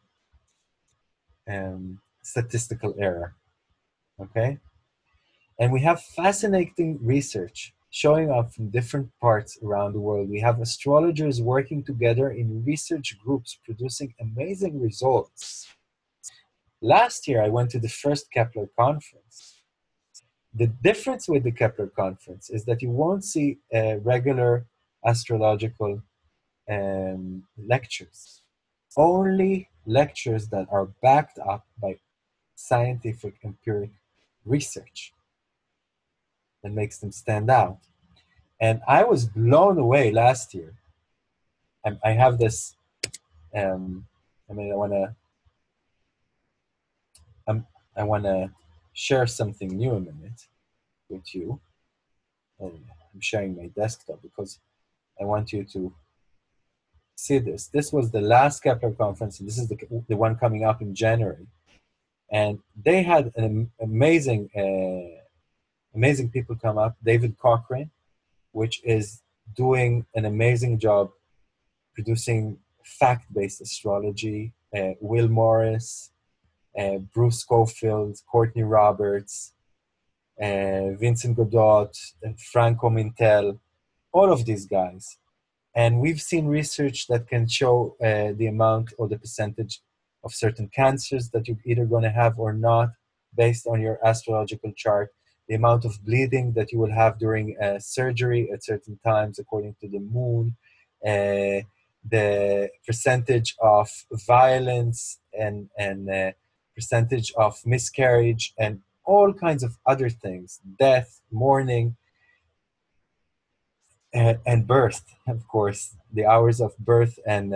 Statistical error, okay? And we have fascinating research showing up from different parts around the world. We have astrologers working together in research groups producing amazing results. Last year, I went to the first Kepler conference. The difference with the Kepler conference is that you won't see regular astrological lectures. Only lectures that are backed up by scientific empiric research that makes them stand out. And I was blown away last year. I have this, I want to share something new a minute with you. And I'm sharing my desktop because I want you to see this. This was the last Kepler conference, and this is the one coming up in January. And they had an amazing people come up. David Cochrane, which is doing an amazing job producing fact-based astrology. Will Morris, Bruce Schofield, Courtney Roberts, Vincent Godot, Franco Mintel, all of these guys. And we've seen research that can show the amount or the percentage of certain cancers that you're either going to have or not based on your astrological chart, the amount of bleeding that you will have during surgery at certain times according to the moon, the percentage of violence and percentage of miscarriage and all kinds of other things, death, mourning, and birth, of course, the hours of birth and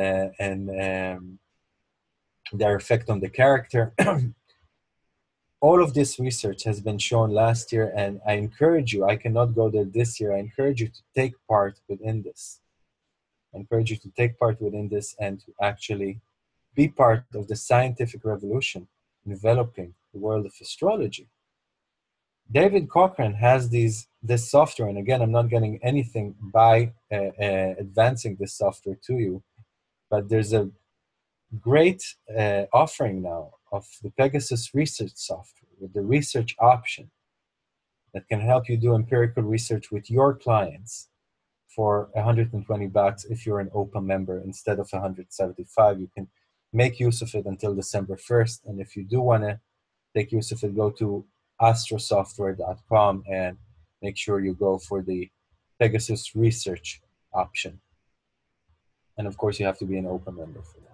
their effect on the character. All of this research has been shown last year, and I encourage you, I cannot go there this year, I encourage you to take part within this. I encourage you to take part within this and to actually be part of the scientific revolution in developing the world of astrology. David Cochrane has this software, and again, I'm not getting anything by advancing this software to you, but there's a great offering now of the Pegasus research software with the research option that can help you do empirical research with your clients for $120 if you're an OPA member instead of $175. You can make use of it until December 1st, and if you do want to take use of it, go to astrosoftware.com and make sure you go for the Pegasus research option. And of course, you have to be an OPA member for that.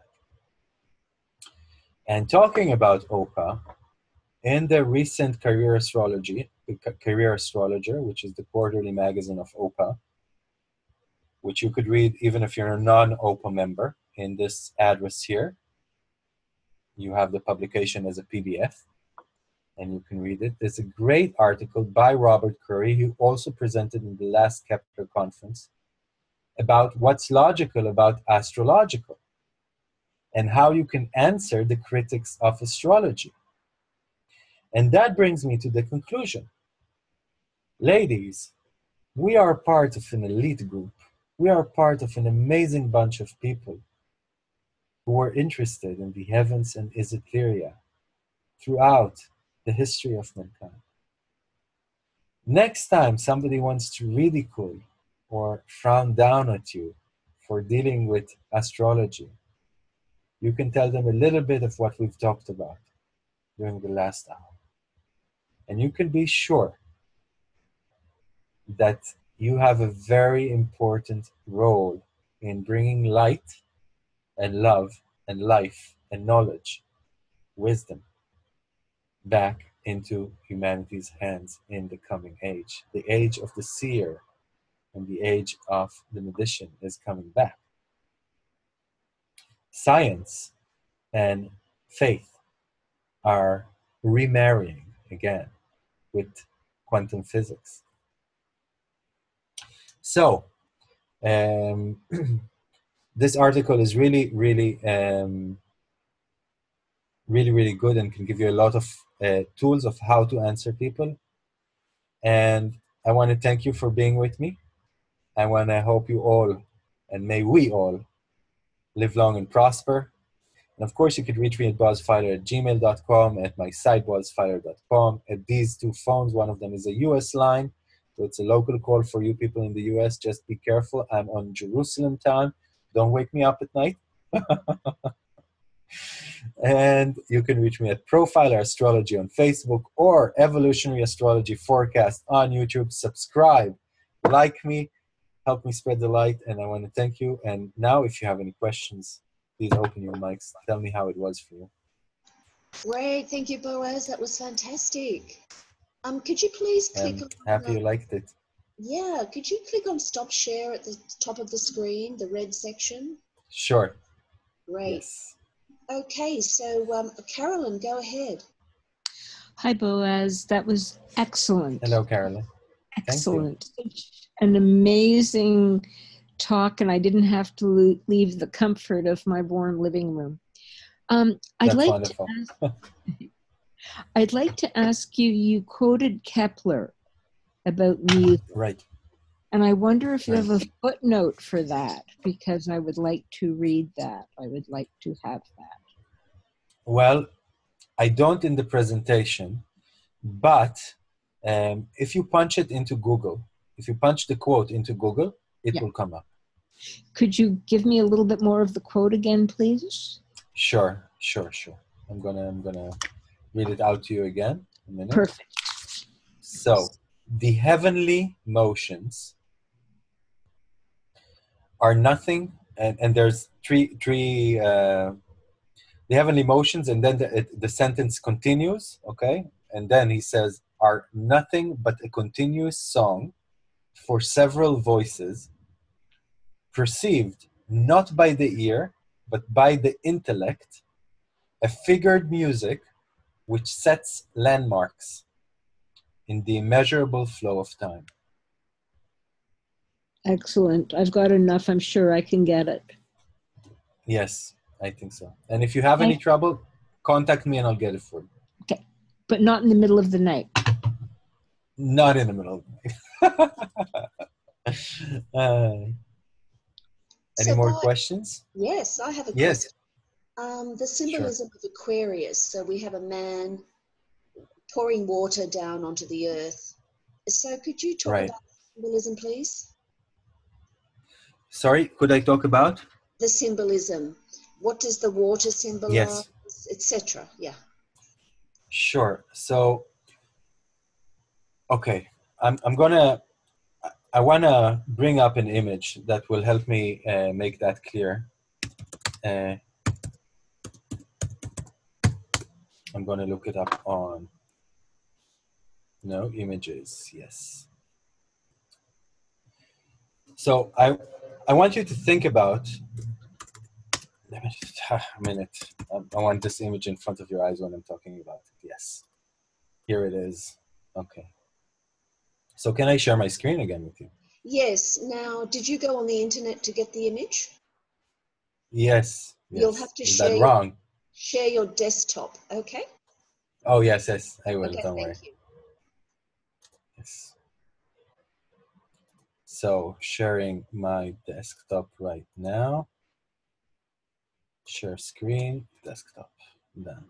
And talking about OPA, in the recent Career Astrologer, which is the quarterly magazine of OPA, which you could read even if you're a non-OPA member, in this address here, you have the publication as a PDF, and you can read it. There's a great article by Robert Curry, who also presented in the last Kepler conference, about what's logical about astrological. and how you can answer the critics of astrology. And that brings me to the conclusion. Ladies, we are part of an elite group. We are part of an amazing bunch of people who are interested in the heavens and esoteria throughout the history of mankind. Next time somebody wants to ridicule or frown down at you for dealing with astrology, you can tell them a little bit of what we've talked about during the last hour. And you can be sure that you have a very important role in bringing light and love and life and knowledge, wisdom, back into humanity's hands in the coming age. The age of the seer and the age of the magician is coming back. Science and faith are remarrying again with quantum physics. So, this article is really, really, really good and can give you a lot of tools of how to answer people. And I want to thank you for being with me. I want to hope you all, and may we all, live long and prosper. And of course, you could reach me at boazfyler@gmail.com, at my site, boazfyler.com, at these two phones. One of them is a US line, so it's a local call for you people in the US. Just be careful. I'm on Jerusalem time. Don't wake me up at night. And you can reach me at Profiler Astrology on Facebook or Evolutionary Astrology Forecast on YouTube. Subscribe, like me, help me spread the light, and I want to thank you. And now, if you have any questions, please open your mics. Tell me how it was for you. Great, thank you, Boaz. That was fantastic. Could you please click on... Happy you liked it. Yeah, could you click on stop share at the top of the screen, the red section? Sure. Great. Yes. Okay, so Carolyn, go ahead. Hi, Boaz. That was excellent. Hello, Carolyn. Excellent. An amazing talk, and I didn't have to leave the comfort of my warm living room. I'd like to ask you, you quoted Kepler about music. Right. And I wonder if you have a footnote for that, because I would like to read that. I would like to have that. Well, I don't in the presentation, but if you punch it into Google, if you punch the quote into Google, it will come up. Could you give me a little bit more of the quote again, please? Sure. I'm gonna read it out to you again in a minute. Perfect. So, the heavenly motions are nothing, and there's three the heavenly motions, and then the sentence continues, okay? And then he says, are nothing but a continuous song for several voices, perceived not by the ear, but by the intellect, a figured music which sets landmarks in the immeasurable flow of time. Excellent. I've got enough. I'm sure I can get it. Yes, I think so. And if you have any trouble, contact me and I'll get it for you. Okay. But not in the middle of the night. Not in the middle of the night. Any more questions? Yes, I have a question. Yes. The symbolism of Aquarius. So we have a man pouring water down onto the earth. So could you talk about symbolism, please? Sorry, could I talk about? The symbolism. What does the water symbolize, etc.? Yeah. Sure. So, okay, I want to bring up an image that will help me make that clear. I'm going to look it up on, images, yes. So I want you to think about, a minute, I want this image in front of your eyes when I'm talking about it, yes. Here it is, okay. So can I share my screen again with you? Yes, now did you go on the internet to get the image? Yes, You'll have to Is that wrong? share your desktop, okay? Oh, yes, I will. Okay, Don't worry. thank you. Yes. So, sharing my desktop right now. Share screen, desktop, done.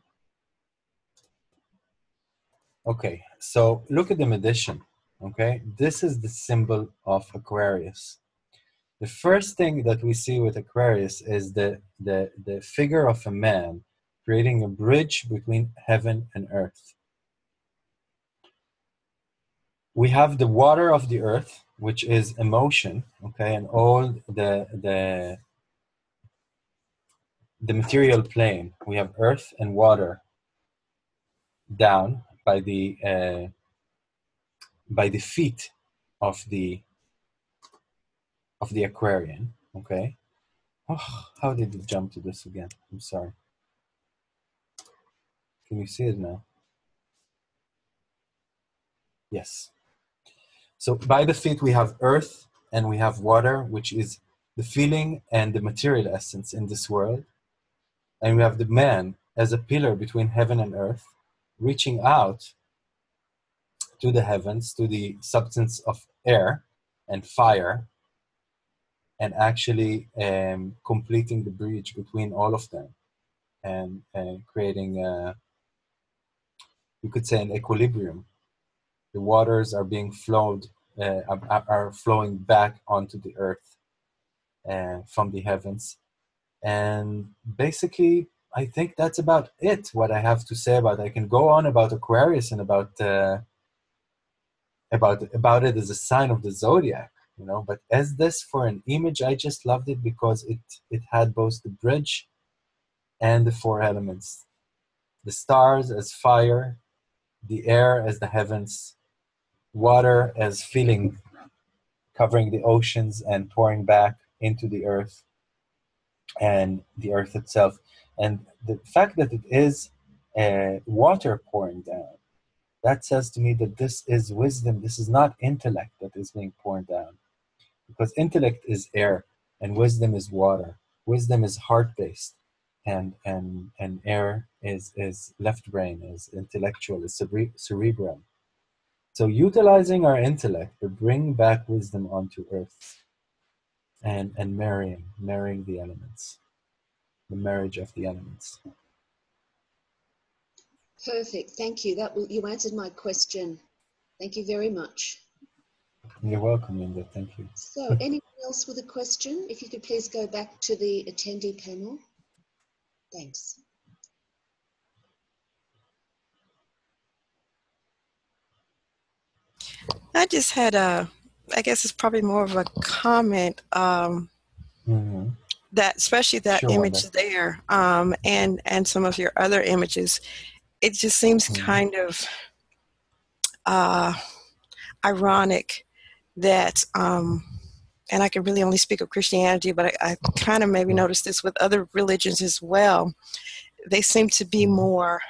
Okay, so look at the magician, okay? This is the symbol of Aquarius. The first thing that we see with Aquarius is the figure of a man creating a bridge between heaven and earth. We have the water of the earth, which is emotion, okay, and all the material plane. We have earth and water down by the feet of the Aquarian, okay? Oh, how did it jump to this again? I'm sorry. Can you see it now? Yes. So by the feet we have earth and we have water, which is the feeling and the material essence in this world. And we have the man as a pillar between heaven and earth, reaching out to the heavens, to the substance of air and fire, and actually completing the bridge between all of them, and creating, you could say, an equilibrium. The waters are being flowed, are flowing back onto the earth from the heavens. And basically, I think that's about it, what I have to say about it. I can go on about Aquarius and about it as a sign of the zodiac, you know, but as this for an image, I just loved it because it had both the bridge and the four elements. The stars as fire, the air as the heavens, water as feeling, covering the oceans and pouring back into the earth, and the earth itself. And the fact that it is water pouring down, that says to me that this is wisdom. This is not intellect that is being poured down. Because intellect is air and wisdom is water. Wisdom is heart-based, and air is left brain, is intellectual, is cerebral. So utilizing our intellect to bring back wisdom onto earth, and marrying the elements, the marriage of the elements. Perfect. Thank you. You answered my question. Thank you very much. You're welcome, Linda. Thank you. So anyone else with a question? If you could please go back to the attendee panel. Thanks. I just had I guess it's probably more of a comment, that especially that image there, and some of your other images, it just seems kind of ironic that, and I can really only speak of Christianity, but I kind of maybe noticed this with other religions as well. They seem to be more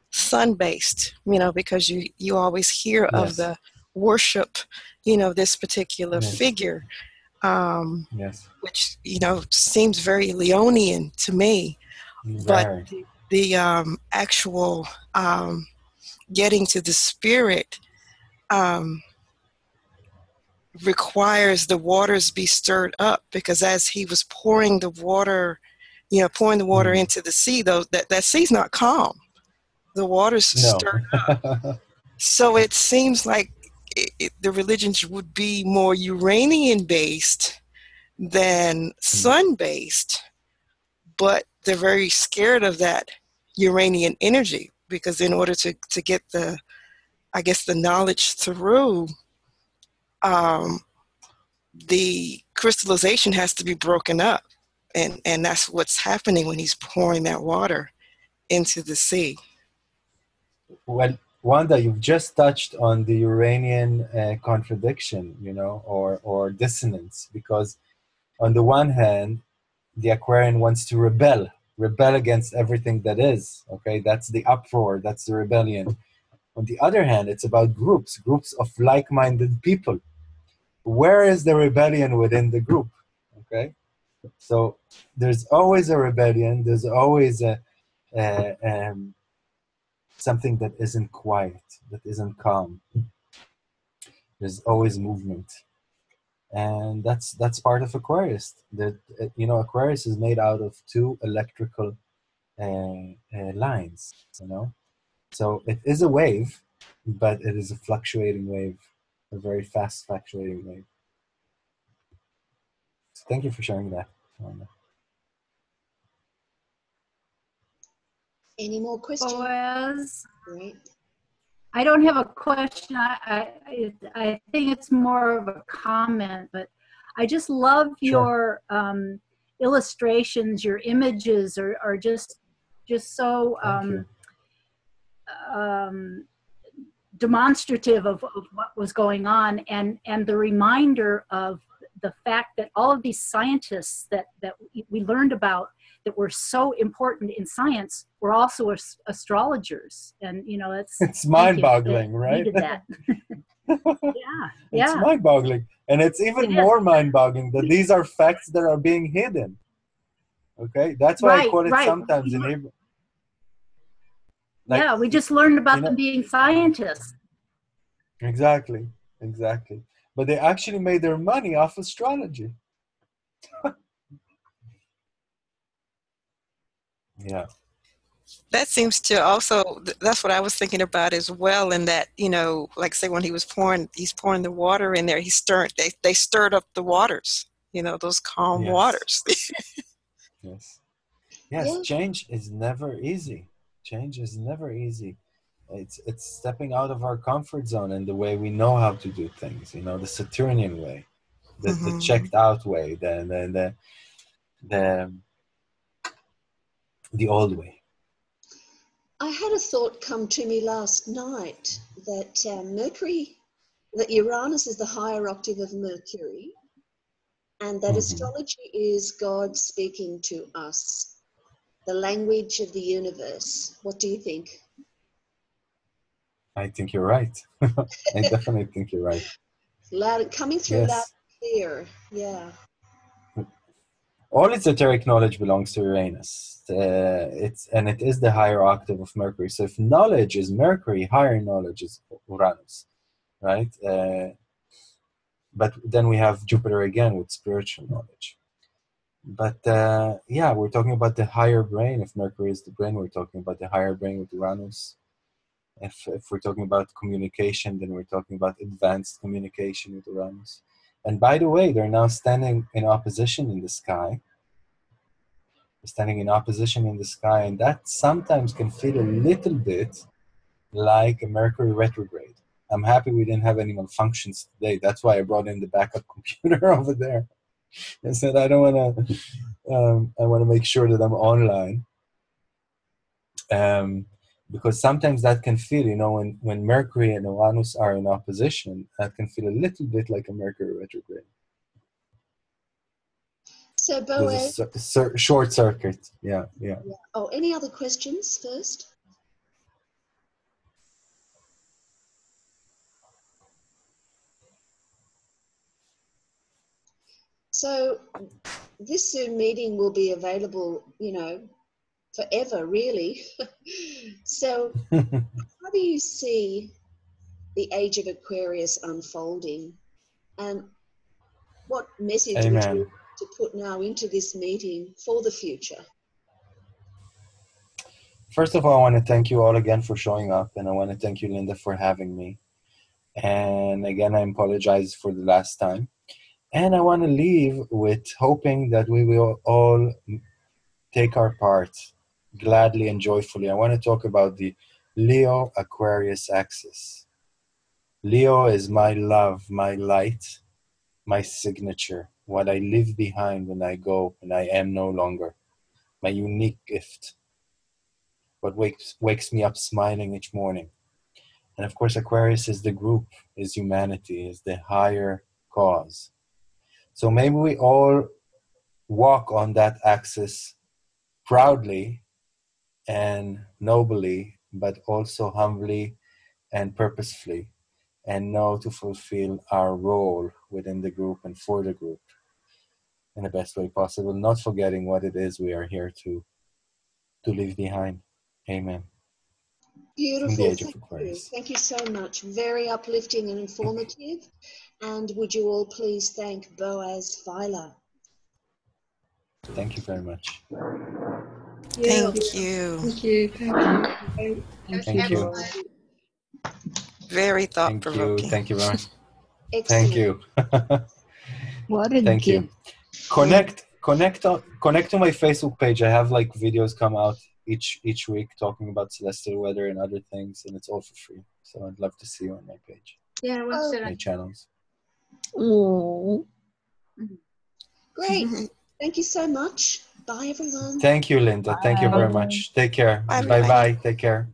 sun-based, you know, because you always hear of the worship, you know, this particular figure, which, you know, seems very Leonian to me. But the actual getting to the spirit requires the waters be stirred up, because as he was pouring the water, you know, pouring the water into the sea, though, that sea's not calm. The water's stirred up. So it seems like the religions would be more Uranian-based than sun-based, but they're very scared of that Uranian energy, because in order to get the, I guess, the knowledge through, the crystallization has to be broken up, and that's what's happening when he's pouring that water into the sea. Well, Wanda, you've just touched on the Uranian contradiction, you know, or dissonance, because on the one hand, the Aquarian wants to rebel against everything that is, okay? That's the uproar, that's the rebellion. On the other hand, it's about groups of like-minded people. Where is the rebellion within the group, okay? So there's always a rebellion. There's always something that isn't quiet, that isn't calm. There's always movement, and that's part of Aquarius. That Aquarius is made out of two electrical lines. So it is a wave, but it is a fluctuating wave, a very fast fluctuating wave. So thank you for sharing that. Any more questions? Boaz, Great. I don't have a question. I think it's more of a comment, but I just love your illustrations. Your images are just so demonstrative of what was going on, and the reminder of the fact that all of these scientists that we learned about that were so important in science were also astrologers, and it's mind-boggling, right? Needed that. It's mind-boggling, and it's even more mind-boggling that these are facts that are being hidden. Okay, that's why I quote it sometimes in Hebrew. We just learned about them being scientists. Exactly. But they actually made their money off astrology. Yeah. That seems to also, that's what I was thinking about as well, in that, like say when he's pouring the water in there, they stirred up the waters, those calm waters. Yes, change is never easy. It's stepping out of our comfort zone and the way we know how to do things, the Saturnian way, the checked out way, the old way. I had a thought come to me last night that that Uranus is the higher octave of Mercury, and that astrology is God speaking to us, the language of the universe. What do you think? I think you're right. I definitely think you're right. Coming through loud and clear. Yeah. All esoteric knowledge belongs to Uranus. It is the higher octave of Mercury. So if knowledge is Mercury, higher knowledge is Uranus, right? But then we have Jupiter again with spiritual knowledge. But we're talking about the higher brain. If Mercury is the brain, we're talking about the higher brain with Uranus. If we're talking about communication, then we're talking about advanced communication with Uranus. And by the way, they're now standing in opposition in the sky. And that sometimes can feel a little bit like a Mercury retrograde. I'm happy we didn't have any malfunctions today. That's why I brought in the backup computer over there. I said I want to make sure that I'm online. Because sometimes that can feel, when Mercury and Uranus are in opposition, that can feel a little bit like a Mercury retrograde. So, Boaz, there's a short circuit. Yeah. Oh, any other questions first? So, this Zoom meeting will be available, forever, really. So, how do you see the age of Aquarius unfolding, and what message would you like to put now into this meeting for the future? First of all, I want to thank you all again for showing up, and I want to thank you, Linda, for having me. And again, I apologize for the last time. And I want to leave with hoping that we will all take our part gladly and joyfully. I want to talk about the Leo-Aquarius axis. Leo is my love, my light, my signature, what I leave behind when I go and I am no longer, my unique gift, what wakes me up smiling each morning. And of course, Aquarius is the group, is humanity, is the higher cause. So maybe we all walk on that axis proudly and nobly, but also humbly and purposefully, and know to fulfill our role within the group and for the group. in the best way possible, not forgetting what it is we are here to leave behind. Amen. In the Beautiful. age of Thank you. Aquarius. Thank you so much. Very uplifting and informative. And would you all please thank Boaz Fyler? Thank you very much. Thank you. Thank you. Thank you. Very Thank you. thought-provoking. Thank you very much. Excellent. Thank you. What a Thank you. gift. Connect to my Facebook page. I have like videos come out each week talking about celestial weather and other things, and it's all for free. So I'd love to see you on my page. Yeah, what's Oh, it? My channels. Oh. great. Thank you so much. Bye, everyone. Thank you, Linda. Thank you very Bye. much. Take care. Bye, Bye everybody. bye. Take care.